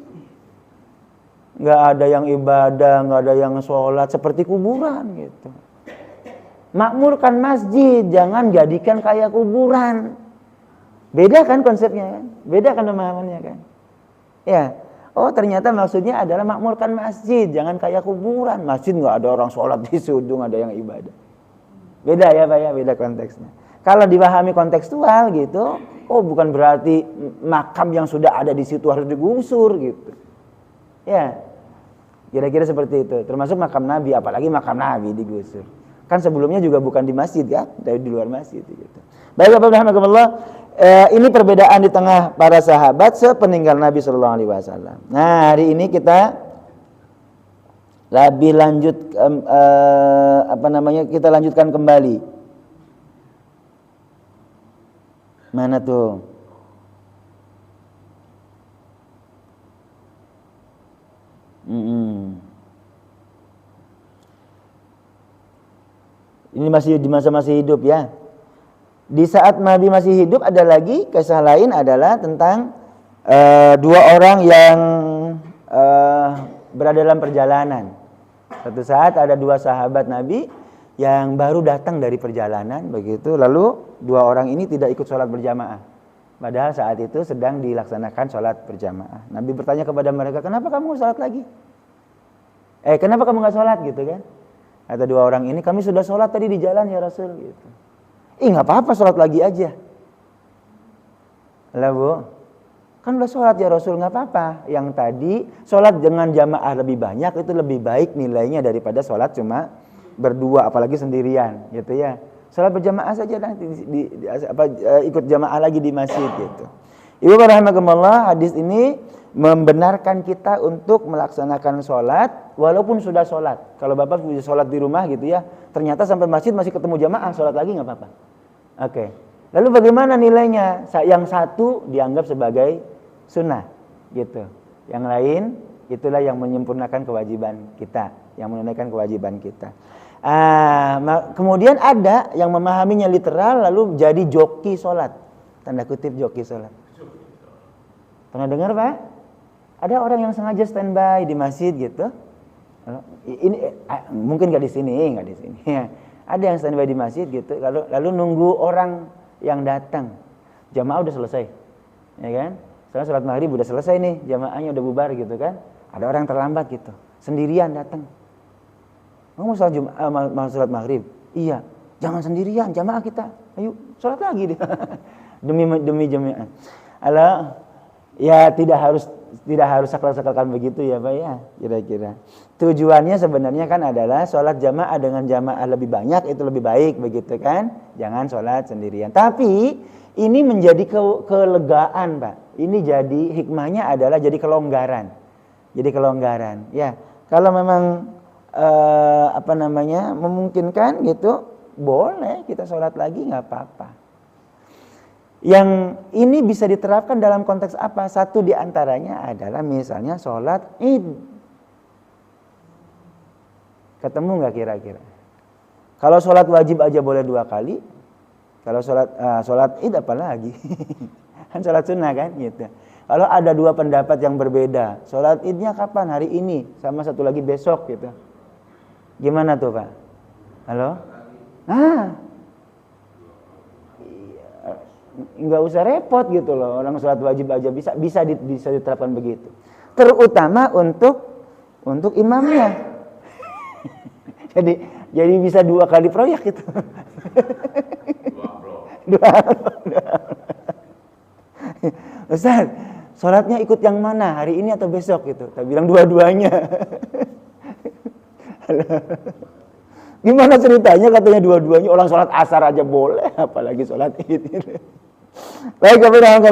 Nggak ada yang ibadah, nggak ada yang sholat, seperti kuburan gitu. Makmurkan masjid, jangan jadikan kayak kuburan. Beda kan konsepnya kan? Beda kan pemahamannya kan? Ya. Oh ternyata maksudnya adalah makmurkan masjid, jangan kayak kuburan. Masjid nggak ada orang sholat di situ, nggak ada yang ibadah. Beda ya Pak ya, beda konteksnya. Kalau dipahami kontekstual gitu, oh bukan berarti makam yang sudah ada di situ harus digusur gitu. Ya, kira-kira seperti itu. Termasuk makam Nabi, apalagi makam Nabi digusur. Kan sebelumnya juga bukan di masjid ya, dari di luar masjid gitu. Baik Bapak Alhamdulillah. Ini perbedaan di tengah para sahabat sepeninggal Nabi Sallallahu Alaihi Wasallam. Nah hari ini kita lebih lanjut kita lanjutkan kembali. Mana tuh? Ini masih di masa-masa hidup ya. Di saat Nabi masih hidup ada lagi kisah lain adalah tentang dua orang yang berada dalam perjalanan. Suatu saat ada dua sahabat Nabi yang baru datang dari perjalanan begitu, lalu dua orang ini tidak ikut sholat berjamaah. Padahal saat itu sedang dilaksanakan sholat berjamaah. Nabi bertanya kepada mereka, kenapa kamu sholat lagi? Kenapa kamu nggak sholat gitu kan? Kata dua orang ini, kami sudah sholat tadi di jalan ya Rasul gitu. Nggak apa-apa sholat lagi aja. Lah Bu, kan udah sholat ya Rasul, nggak apa-apa. Yang tadi sholat dengan jamaah lebih banyak itu lebih baik nilainya daripada sholat cuma berdua, apalagi sendirian, gitu ya. Sholat berjamaah saja nanti ikut jamaah lagi di masjid gitu. Ibu rahimakumullah, hadis ini membenarkan kita untuk melaksanakan sholat walaupun sudah sholat. Kalau Bapak punya sholat di rumah gitu ya, ternyata sampai masjid masih ketemu jamaah, sholat lagi nggak apa-apa. Oke. Lalu bagaimana nilainya? Yang satu dianggap sebagai sunnah, gitu. Yang lain itulah yang menyempurnakan kewajiban kita, yang menunaikan kewajiban kita. Kemudian ada yang memahaminya literal lalu jadi joki sholat, tanda kutip joki sholat. Pernah dengar Pak? Ada orang yang sengaja standby di masjid gitu. Ini mungkin nggak di sini. Ada yang standby di masjid gitu. Lalu nunggu orang yang datang. Jamaah udah selesai, ya kan? Soalnya sholat maghrib udah selesai nih, jamaahnya udah bubar gitu kan? Ada orang terlambat gitu, sendirian datang. Mau sholat maghrib? Iya. Jangan sendirian, jamaah kita. Ayo sholat lagi deh. demi jamaah. Ya tidak harus sakral-sakralkan begitu ya Pak ya, kira-kira. Tujuannya sebenarnya kan adalah sholat jamaah dengan jamaah lebih banyak itu lebih baik begitu kan. Jangan sholat sendirian. Tapi ini menjadi kelegaan Pak. Ini jadi hikmahnya adalah jadi kelonggaran. Ya, kalau memang memungkinkan gitu, boleh kita sholat lagi, nggak apa-apa. Yang ini bisa diterapkan dalam konteks apa? Satu diantaranya adalah misalnya sholat id. Ketemu nggak kira-kira? Kalau sholat wajib aja boleh 2 kali. Kalau sholat id apalagi? Kan sholat sunnah kan gitu. Kalau ada 2 pendapat yang berbeda, sholat idnya kapan? Hari ini, sama satu lagi besok gitu. Gimana tuh Pak? Halo? Nggak usah repot gitu loh. Orang sholat wajib aja bisa diterapkan begitu. Terutama untuk imamnya. jadi bisa 2 kali proyek gitu. 2 Ustaz, sholatnya ikut yang mana? Hari ini atau besok gitu? Kita bilang dua-duanya. Gimana ceritanya? Katanya dua-duanya. Orang sholat asar aja boleh, apalagi sholat id. Baik, kemudian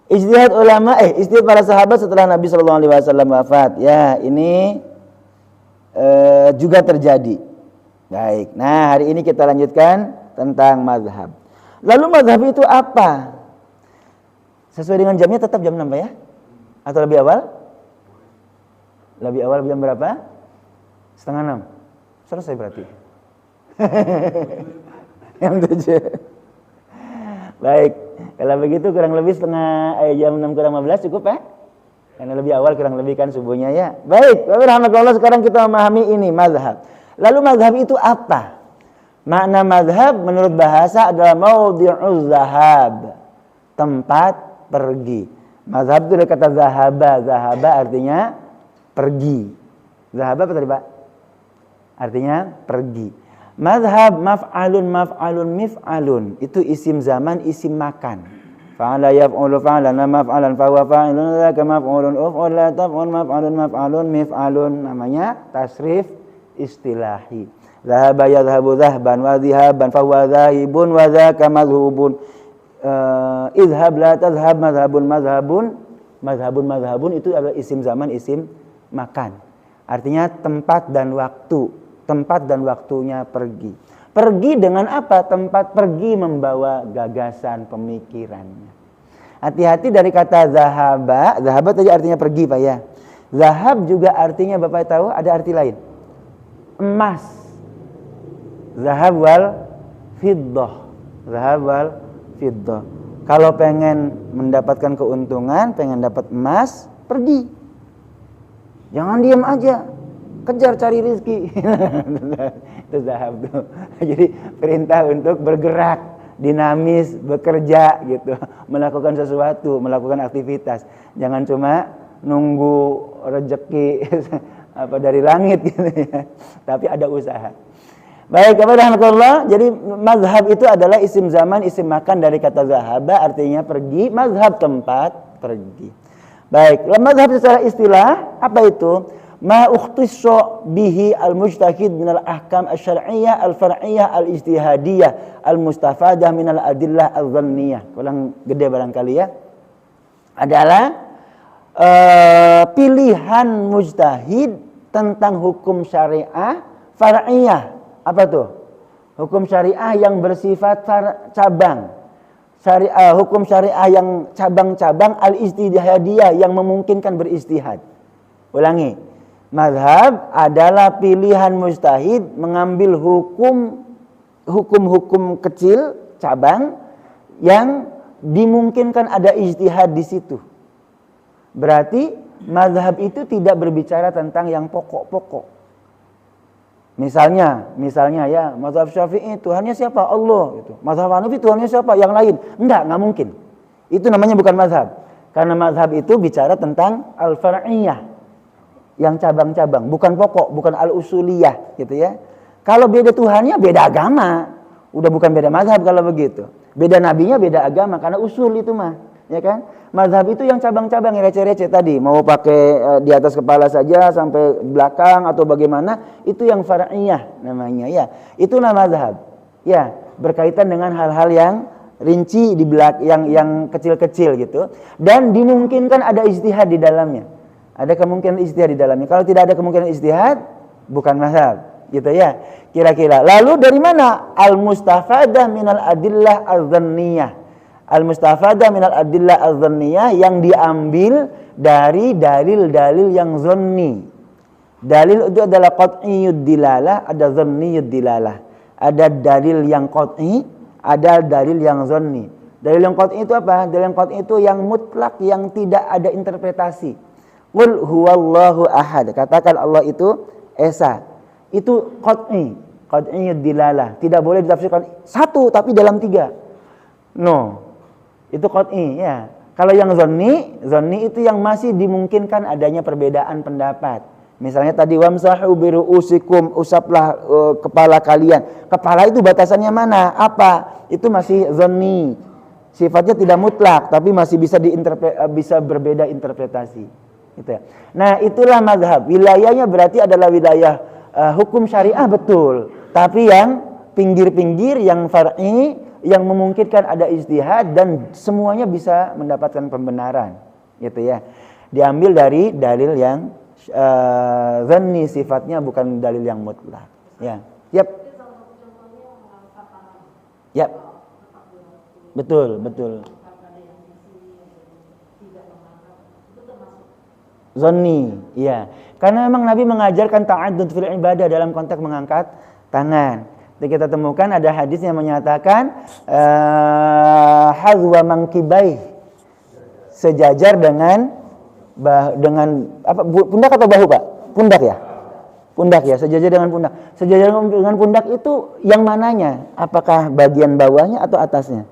ijtihad ulama, ijtihad para sahabat setelah Nabi SAW wafat. Ya, ini juga terjadi. Baik. Nah, hari ini kita lanjutkan tentang mazhab. Lalu mazhab itu apa? Sesuai dengan jamnya tetap jam 6 ya? Atau lebih awal? Lebih awal jam berapa? 5:30. Selesai berarti. Jam 7. Baik. Kalau begitu kurang lebih jam 6 kurang 15 cukup ya? Karena lebih awal kurang lebih kan subuhnya ya. Baik. Alhamdulillah sekarang kita memahami ini mazhab. Lalu mazhab itu apa? Makna mazhab menurut bahasa adalah maudhi'uz zahab. Tempat pergi. Mazhab itu dari kata zahaba. Zahaba artinya pergi. Zahaba apa tadi Pak? Artinya pergi. Mazhab maf'alun mif'alun. Itu isim zaman, isim makan. Fa'ala yaf'ulu fa'lan maf'alan fa huwa fa'ilun dzaka maf'ulun uf'ul la taf'ul maf'alun mif'alun. Namanya tasrif istilahi. Zahaba yadhhabu dhahban wa dhihaban fa huwa dhahibun wa dzaka madhhubun. Idhab la tadhhab madhabun itu adalah isim zaman, isim makan. Artinya tempat dan waktunya pergi. Pergi dengan apa? Tempat pergi membawa gagasan pemikirannya. Hati-hati dari kata zahaba tadi artinya pergi Pak ya. Zahab juga artinya Bapak tahu ada arti lain. Emas. Zahab wal fiddah. Kalau pengen mendapatkan keuntungan, pengen dapat emas, pergi. Jangan diam aja. Kejar cari rezeki. Itu zahab tuh. Jadi perintah untuk bergerak, dinamis, bekerja gitu, melakukan sesuatu, melakukan aktivitas. Jangan cuma nunggu rezeki dari langit gitu ya. Tapi ada usaha. Baik, alhamdulillah. Jadi mazhab itu adalah isim zaman, isim makan dari kata zahaba, artinya pergi. Mazhab tempat pergi. Baik, mazhab secara istilah apa itu? Ma ukhtisha bihi al-mujtahid min al-ahkam asy-syar'iyyah al-far'iyyah al-ijtihadiyah al-mustafadah min al-adillah adh-dhanniyah. Kurang gede barangkali ya. Adalah pilihan mujtahid tentang hukum syariah far'iyyah. Apa tuh? Hukum syariah yang bersifat cabang. Hukum syariah yang cabang-cabang al-ijtihadiyah yang memungkinkan beristihad. Ulangi. Mazhab adalah pilihan mujtahid mengambil hukum-hukum kecil cabang yang dimungkinkan ada ijtihad di situ. Berarti mazhab itu tidak berbicara tentang yang pokok-pokok. Misalnya ya, mazhab Syafi'i Tuhannya siapa? Allah gitu. Mazhab Hanafi Tuhannya siapa? Yang lain. Enggak mungkin. Itu namanya bukan mazhab. Karena mazhab itu bicara tentang al-far'iyyah. Yang cabang-cabang, bukan pokok, bukan al-usuliyah gitu ya. Kalau beda Tuhannya beda agama. Udah bukan beda mazhab kalau begitu. Beda nabinya beda agama karena usul itu mah, ya kan? Mazhab itu yang cabang-cabang yang receh-receh tadi, mau pakai di atas kepala saja sampai belakang atau bagaimana, itu yang far'iyah namanya ya. Itulah mazhab. Ya, berkaitan dengan hal-hal yang rinci di belakang yang kecil-kecil gitu dan dimungkinkan ada ijtihad di dalamnya. Ada kemungkinan ijtihad di dalamnya. Kalau tidak ada kemungkinan ijtihad, bukan mazhab, gitu ya. Kira-kira. Lalu dari mana? Al-mustafadah minal adillah az-zanniyah. Al-mustafadah minal adillah az-zanniyah yang diambil dari dalil-dalil yang zanni. Dalil itu adalah qat'iyyud dilalah, ada zanniyud dilalah. Ada dalil yang qat'i, ada dalil yang zanni. Dalil yang qat'i itu apa? Dalil yang qat'i itu yang mutlak, yang tidak ada interpretasi. Qul huwallahu ahad. Katakan Allah itu esa. Itu qat'i, qat'iyyud dilalah. Tidak boleh ditafsirkan satu tapi dalam tiga. No. Itu qat'i ya. Kalau yang zanni itu yang masih dimungkinkan adanya perbedaan pendapat. Misalnya tadi wamsahu biruusikum, usaplah kepala kalian. Kepala itu batasannya mana? Apa? Itu masih zanni. Sifatnya tidak mutlak tapi masih bisa berbeda interpretasi. Gitu ya. Nah, itulah mazhab. Wilayahnya berarti adalah wilayah hukum syariah betul, tapi yang pinggir-pinggir, yang far'i, yang memungkinkan ada ijtihad dan semuanya bisa mendapatkan pembenaran, gitu ya. Diambil dari dalil yang zanni sifatnya, bukan dalil yang mutlak. Ya, yap. Yap. Betul. Zanni, iya. Karena memang Nabi mengajarkan ta'addud fil ibadah dalam konteks mengangkat tangan. Jadi kita temukan ada hadis yang menyatakan hazwa mangkibai, sejajar dengan apa, pundak atau bahu, Pak? Pundak ya? Pundak ya, sejajar dengan pundak. Sejajar dengan pundak itu yang mananya? Apakah bagian bawahnya atau atasnya?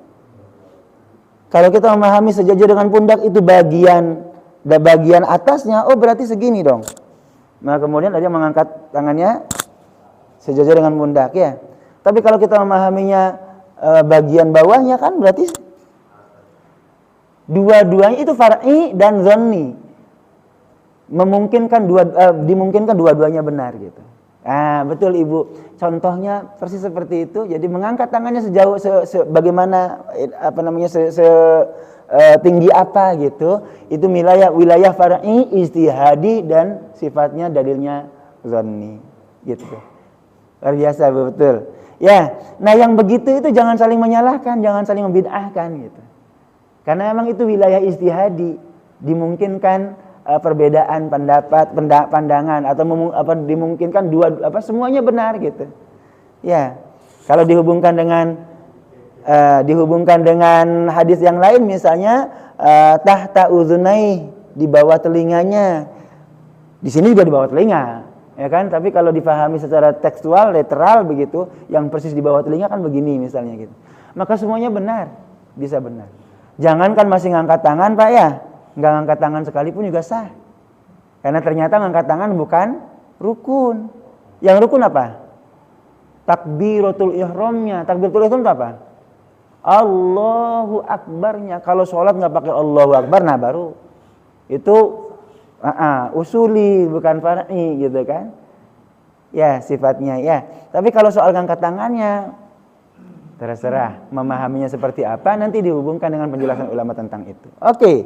Kalau kita memahami sejajar dengan pundak itu bagian atasnya, oh berarti segini dong. Nah kemudian ada yang mengangkat tangannya sejajar dengan pundak ya. Tapi kalau kita memahaminya bagian bawahnya, kan berarti dua-duanya itu far'i dan zanni. Dimungkinkan dua-duanya benar gitu. Ah betul Ibu. Contohnya persis seperti itu. Jadi mengangkat tangannya sejauh bagaimana tinggi apa gitu, itu wilayah far'i, ijtihadi dan sifatnya dalilnya zanni gitu. Luar biasa betul. Ya, nah yang begitu itu jangan saling menyalahkan, jangan saling membid'ahkan gitu. Karena memang itu wilayah ijtihadi, dimungkinkan perbedaan pendapat, pandangan atau dimungkinkan semuanya benar gitu. Ya. Kalau dihubungkan dengan hadis yang lain misalnya tahta uzunai, di bawah telinganya. Di sini juga di bawah telinga, ya kan? Tapi kalau difahami secara tekstual, literal begitu, yang persis di bawah telinga kan begini misalnya gitu. Maka semuanya benar, bisa benar. Jangankan masih ngangkat tangan, Pak ya. Enggak ngangkat tangan sekalipun juga sah. Karena ternyata ngangkat tangan bukan rukun. Yang rukun apa? Takbiratul ihramnya. Takbiratul ihram itu apa? Allahu Akbarnya. Kalau sholat nggak pakai Allahu Akbar, nah baru itu usuli, bukan far'i gitu kan? Ya sifatnya ya. Tapi kalau soal ngangkat tangannya, terserah memahaminya seperti apa, nanti dihubungkan dengan penjelasan ulama tentang itu. Oke,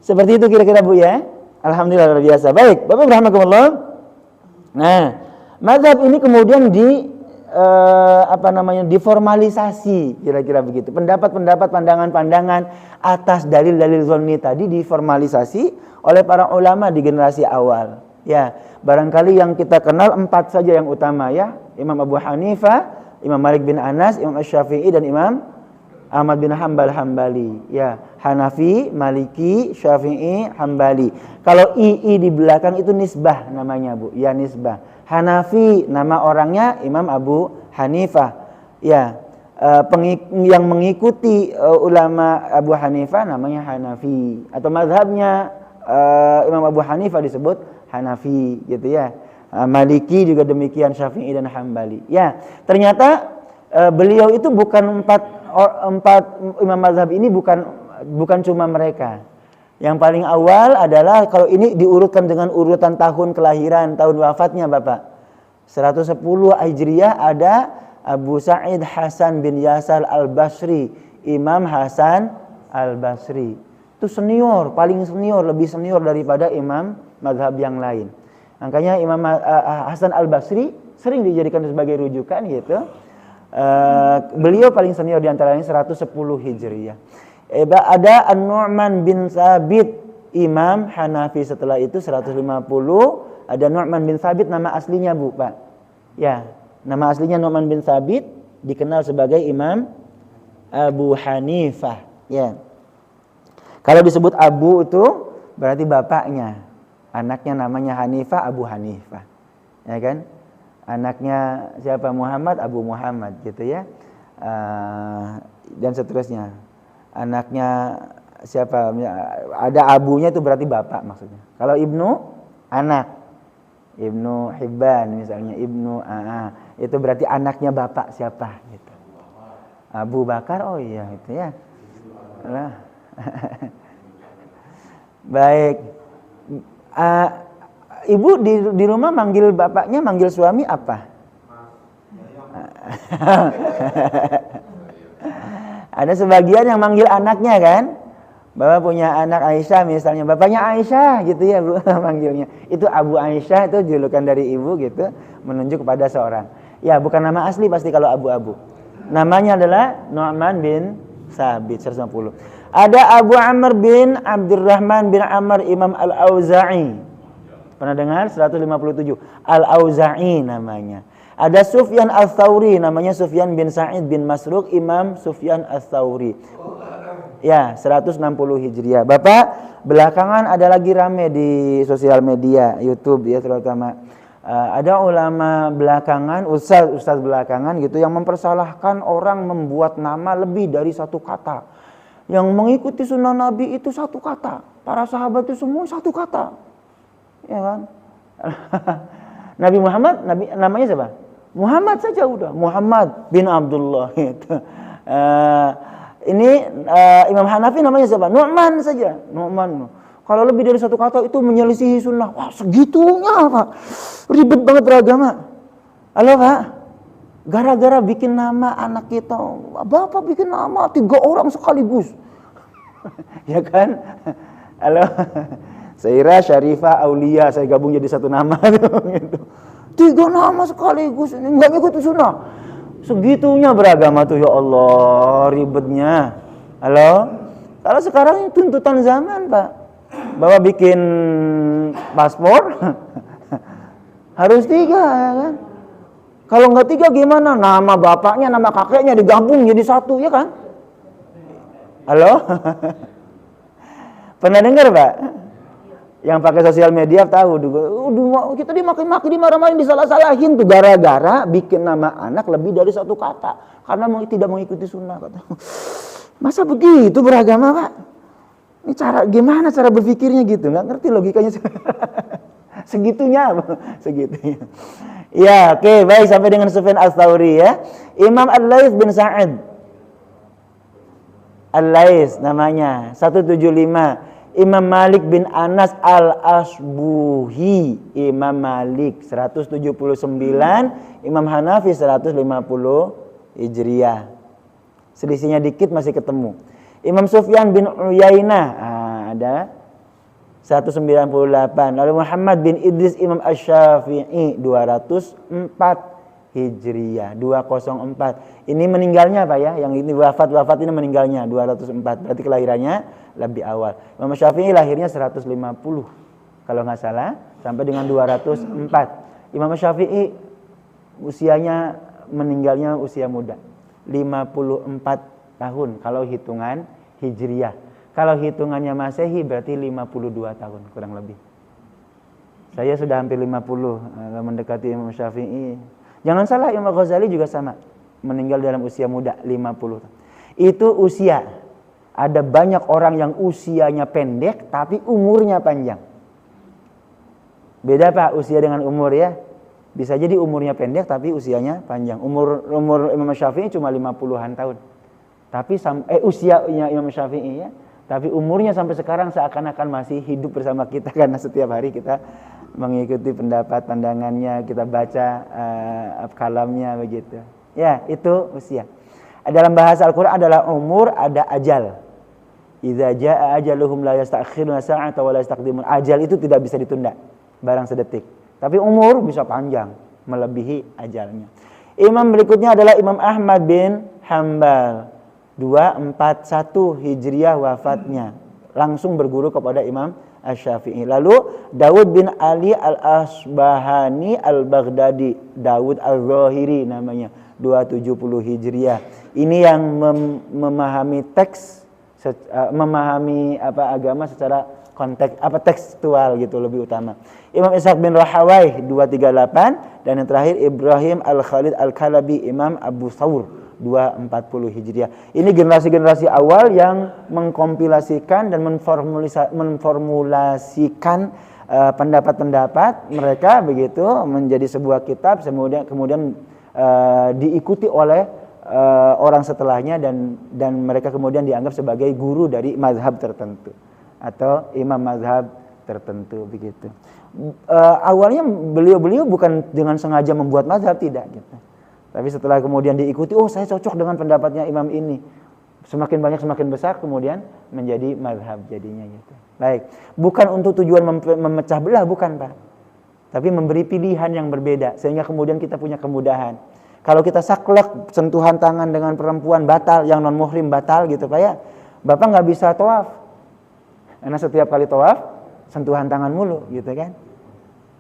seperti itu kira-kira Bu ya. Alhamdulillah luar biasa. Baik, Bapak rahimakumullah. Nah, mazhab ini kemudian diformalisasi, kira-kira begitu. Pendapat-pendapat, pandangan-pandangan atas dalil-dalil zanni tadi diformalisasi oleh para ulama di generasi awal. Ya, barangkali yang kita kenal 4 saja yang utama ya. Imam Abu Hanifah, Imam Malik bin Anas, Imam Asy-Syafi'i dan Imam Ahmad bin Hambali. Ya, Hanafi, Maliki, Syafi'i, Hambali. Kalau i di belakang itu nisbah namanya, Bu. Ya, nisbah. Hanafi nama orangnya Imam Abu Hanifah. Ya, yang mengikuti ulama Abu Hanifah namanya Hanafi, atau mazhabnya Imam Abu Hanifah disebut Hanafi gitu ya. Maliki juga demikian, Syafi'i dan Hambali. Ya, ternyata beliau itu bukan empat imam mazhab ini bukan cuma mereka. Yang paling awal adalah, kalau ini diurutkan dengan urutan tahun kelahiran, tahun wafatnya Bapak. 110 Hijriah ada Abu Sa'id Hasan bin Yasar al-Basri, Imam Hasan al-Basri. Itu senior, paling senior, lebih senior daripada imam mazhab yang lain. Makanya Imam Hasan Al-Basri sering dijadikan sebagai rujukan gitu. Beliau paling senior di antaranya 110 Hijriyah. Ada An-Nu'man bin Thabit, Imam Hanafi. Setelah itu 150 ada Nu'man bin Thabit, nama aslinya Bu, Pak. Ya, nama aslinya Nu'man bin Thabit, dikenal sebagai Imam Abu Hanifah. Ya. Kalau disebut Abu itu berarti bapaknya. Anaknya namanya Hanifah, Abu Hanifah. Ya kan? Anaknya siapa? Muhammad, Abu Muhammad gitu ya. Dan seterusnya. Anaknya siapa? Ada abunya itu berarti bapak maksudnya. Kalau Ibnu, anak. Ibnu Hibban misalnya, Ibnu itu berarti anaknya bapak siapa gitu. Abu Bakar, oh iya itu ya. Nah. Baik. Ibu di rumah manggil bapaknya, manggil suami apa? Ada sebagian yang manggil anaknya kan? Bapak punya anak Aisyah misalnya, bapaknya Aisyah gitu ya Bu manggilnya. Itu Abu Aisyah, itu julukan dari ibu gitu, menunjuk kepada seorang. Ya, bukan nama asli pasti kalau abu-abu. Namanya adalah Nu'man bin Thabit 150. Ada Abu Amr bin Abdurrahman bin Amr Imam Al-Auza'i. Pernah dengar? 157. Al-Auza'i namanya. Ada Sufyan Ats-Tsauri, namanya Sufyan bin Sa'id bin Masruq, Imam Sufyan Ats-Tsauri. Ya, 160 Hijriah. Bapak, belakangan ada lagi rame di sosial media, YouTube ya terutama. Ada ulama belakangan, ustaz belakangan gitu yang mempersalahkan orang membuat nama lebih dari satu kata. Yang mengikuti sunnah Nabi itu satu kata. Para sahabat itu semua satu kata. Ya kan? Nabi Muhammad, namanya siapa? Muhammad saja udah. Muhammad bin Abdullah gitu. Ini Imam Hanafi namanya siapa? Nu'man saja. Nu'man. Kalau lebih dari satu kata itu menyelisihi sunnah. Wah, segitunya Pak. Ribet banget beragama. Halo Pak. Gara-gara bikin nama anak kita. Bapak bikin nama 3 orang sekaligus. Ya kan? Halo. Saira, Syarifah, Aulia. Saya gabung jadi satu nama. Gitu. 3 nama sekaligus. Ini nggak ngikutin sunnah. Segitunya beragama tuh ya Allah, ribetnya. Halo? Kalau sekarang ini tuntutan zaman Pak. Bahwa bikin paspor harus 3 ya kan? Kalau nggak 3 gimana? Nama bapaknya, nama kakeknya digabung jadi satu ya kan? Halo? Pernah dengar Pak? Yang pakai sosial media tahu kita dimaki-maki, dimarah-marahin, disalah-salahin tuh gara-gara bikin nama anak lebih dari satu kata karena tidak mengikuti sunnah kata. Masa begitu beragama Pak? Ini gimana cara berpikirnya gitu? Nggak ngerti logikanya. Segitunya. Ya, oke, baik, sampai dengan Sufyan Ats-Tsauri ya. Imam Al-Laits bin Sa'id. Al-Laits namanya 175. Imam Malik bin Anas Al-Asbuhi, Imam Malik 179, Imam Hanafi 150 Hijriah. Selisihnya dikit masih ketemu. Imam Sufyan bin Uyainah ada 198. Lalu Muhammad bin Idris Imam Asy-Syafi'i 204 Hijriah, 204. Ini meninggalnya Pak ya, yang ini wafat ini meninggalnya 204. Berarti kelahirannya lebih awal. Imam Syafi'i lahirnya 150 kalau nggak salah, sampai dengan 204. Imam Syafi'i usianya meninggalnya usia muda, 54 tahun kalau hitungan Hijriah. Kalau hitungannya Masehi berarti 52 tahun kurang lebih. Saya sudah hampir 50 mendekati Imam Syafi'i. Jangan salah, Imam Ghazali juga sama, meninggal dalam usia muda 50 tahun. Itu usia. Ada banyak orang yang usianya pendek tapi umurnya panjang. Beda Pak usia dengan umur ya. Bisa jadi umurnya pendek tapi usianya panjang. Umur Imam Syafi'i cuma 50-an tahun. Tapi usianya Imam Syafi'i ya. Tapi umurnya sampai sekarang seakan-akan masih hidup bersama kita karena setiap hari kita mengikuti pendapat pandangannya, kita baca kalamnya begitu. Ya, itu usia. Dalam bahasa Al-Qur'an adalah umur, ada ajal. Idza jaa ajaluhum la yasta'khiruna sa'atan wa la yastaqdimun. Ajal itu tidak bisa ditunda barang sedetik. Tapi umur bisa panjang, melebihi ajalnya. Imam berikutnya adalah Imam Ahmad bin Hanbal. 241 Hijriah wafatnya. Langsung berguru kepada Imam Asy-Syafi'i. Lalu Daud bin Ali Al-Asbahani Al-Baghdadi, Daud Al-Zahiri namanya, 270 Hijriah. Ini yang memahami teks, memahami agama secara konteks tekstual gitu lebih utama. Imam Ishaq bin Rahawayh 238 dan yang terakhir Ibrahim Al-Khalid Al-Kalabi Imam Abu Thawr 240 Hijriah. Ini generasi-generasi awal yang mengkompilasikan dan memformulasikan pendapat-pendapat mereka begitu menjadi sebuah kitab, kemudian diikuti oleh orang setelahnya dan mereka kemudian dianggap sebagai guru dari mazhab tertentu atau imam mazhab tertentu begitu. Awalnya beliau bukan dengan sengaja membuat mazhab, tidak gitu. Tapi setelah kemudian diikuti, oh saya cocok dengan pendapatnya imam ini. Semakin banyak semakin besar kemudian menjadi mazhab jadinya gitu. Baik, bukan untuk tujuan memecah belah, bukan Pak. Tapi memberi pilihan yang berbeda sehingga kemudian kita punya kemudahan. Kalau kita saklek sentuhan tangan dengan perempuan batal, yang non muhrim batal gitu Pak ya. Bapak nggak bisa tawaf. Karena setiap kali tawaf sentuhan tangan mulu gitu kan.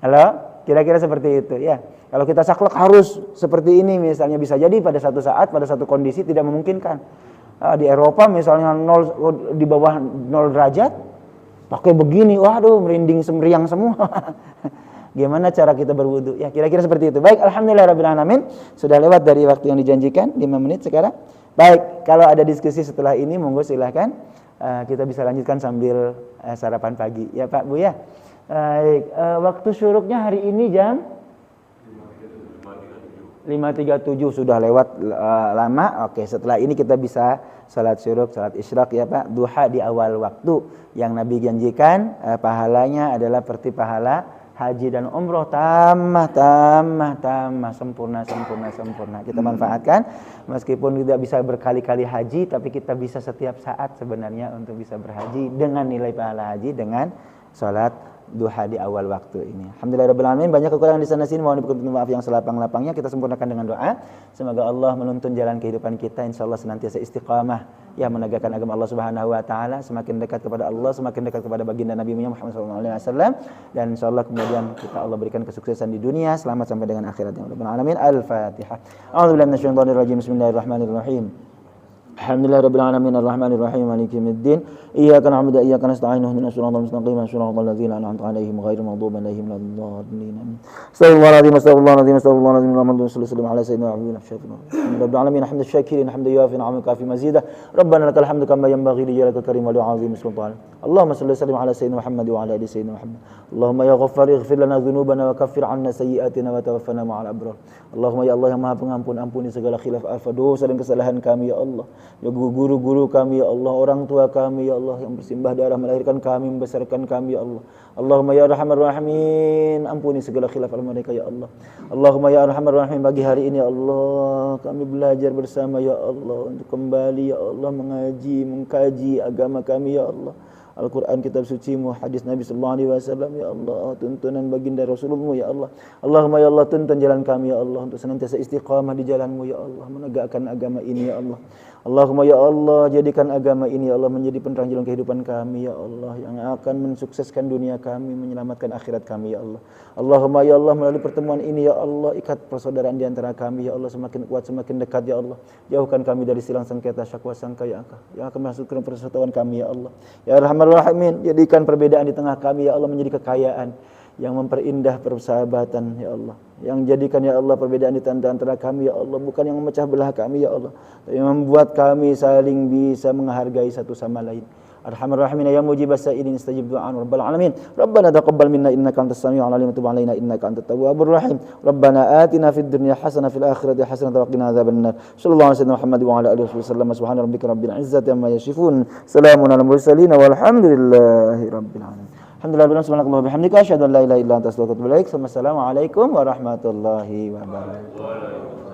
Halo? Kira-kira seperti itu ya. Kalau kita saklek harus seperti ini misalnya, bisa jadi pada satu saat, pada satu kondisi tidak memungkinkan. Di Eropa misalnya di bawah 0 derajat, pakai begini, waduh merinding semeriang semua. Gimana cara kita berwudu? Ya kira-kira seperti itu. Baik, alhamdulillahirabbil alamin. Sudah lewat dari waktu yang dijanjikan 5 menit sekarang. Baik, kalau ada diskusi setelah ini monggo silahkan. Kita bisa lanjutkan sambil sarapan pagi. Ya Pak Bu ya. Baik, waktu syuruknya hari ini jam 5.37 sudah lewat lama. Oke, setelah ini kita bisa salat syuruk, salat isyraq ya Pak. Duha di awal waktu yang Nabi janjikan pahalanya adalah seperti pahala haji dan umroh, tamah sempurna. Kita manfaatkan meskipun tidak bisa berkali-kali haji, tapi kita bisa setiap saat sebenarnya untuk bisa berhaji dengan nilai pahala haji dengan salat duha di awal waktu ini. Alhamdulillahirabbil alamin. Banyak kekurangan di sana sini, mohon diperkenan maaf yang selapang-lapangnya. Kita sempurnakan dengan doa. Semoga Allah menuntun jalan kehidupan kita insyaallah senantiasa istiqamah ya, menegakkan agama Allah Subhanahu wa taala, semakin dekat kepada Allah, semakin dekat kepada baginda Nabi Muhammad SAW, dan insyaallah kemudian kita Allah berikan kesuksesan di dunia, selamat sampai dengan akhirat ya rabbal alamin. Al-Fatihah. A'udzubillahi minasyaitonir rajim. Bismillahirrahmanirrahim. Alhamdulillahirabbil alamin arrahmanir rahim maliki yaumiddin iyyaka na'budu wa iyyaka nasta'in ihdinas siratal mustaqim siratal ladzina an'amta 'alaihim ghairil maghdubi alaihim waladdallin. Astaghfirullahaladzim Allahumma shalli ala sayyidina Muhammad rabbil alamin hamdas syakirin hamdan yuafi ni'amaka fi mazidah rabbana lakal hamdu kama yanbaghi li jalalika karim wa li'azimi sultanik. Allahumma shalli ala sayyidina Muhammad wa ala ali sayyidina Muhammad. Allahumma ya ghaffar ighfir lana dhunubana wa kaffir 'anna sayyi'atina wa tawaffana ma'al abrar. Allahumma ya Allah yang Maha Pengampun, ampuni segala khilaf dosa dan kesalahan kami ya Allah. Ya guru-guru kami ya Allah, orang tua kami ya Allah yang bersimbah darah melahirkan kami, membesarkan kami ya Allah. Allahumma ya arhamar rahimin, ampuni segala khilaf mereka ya Allah. Allahumma ya arhamar rahimin, pagi hari ini ya Allah kami belajar bersama ya Allah untuk kembali ya Allah mengkaji agama kami ya Allah. Al-Quran, kitab suci-Mu, hadis Nabi sallallahu alaihi wasallam ya Allah, tuntunan baginda Rasulullah ya Allah. Allahumma ya Allah tuntun jalan kami ya Allah untuk senantiasa istiqamah di jalan-Mu ya Allah, menegakkan agama ini ya Allah. Allahumma ya Allah jadikan agama ini ya Allah menjadi penerang jalan kehidupan kami ya Allah, yang akan mensukseskan dunia kami, menyelamatkan akhirat kami ya Allah. Allahumma ya Allah melalui pertemuan ini ya Allah ikat persaudaraan di antara kami ya Allah semakin kuat, semakin dekat ya Allah. Jauhkan kami dari silang sengketa, syakwa sangka yang akan masukkan persatuan kami ya Allah. Ya Arhamar Rahimin, jadikan perbedaan di tengah kami ya Allah menjadi kekayaan yang memperindah persahabatan ya Allah, yang jadikan ya Allah perbedaan di antara kami ya Allah bukan yang memecah belah kami ya Allah, tapi membuat kami saling bisa menghargai satu sama lain. Arhamar Rahimin ya mujibas sa'ilin istajib du'an rabbal alamin. Rabbana taqabbal minna innaka antas samiul alim wa tub alaina innaka antat tawwabur rahim. Rabbana atina fid dunya hasanah fil akhirati hasanah wa qina adzabannar. Sallallahu alaihi Muhammad wa ala alihi wasallam. Subhana rabbika rabbil izzati amma yasifun. Salamun alal mursalin walhamdulillahi rabbil alamin. Alhamdulillah, subhanallahi wa bihamdika asyhadu an la ilaha illa anta astaghfiruka wa atubu ilaik. Wassalamualaikum warahmatullahi wabarakatuh.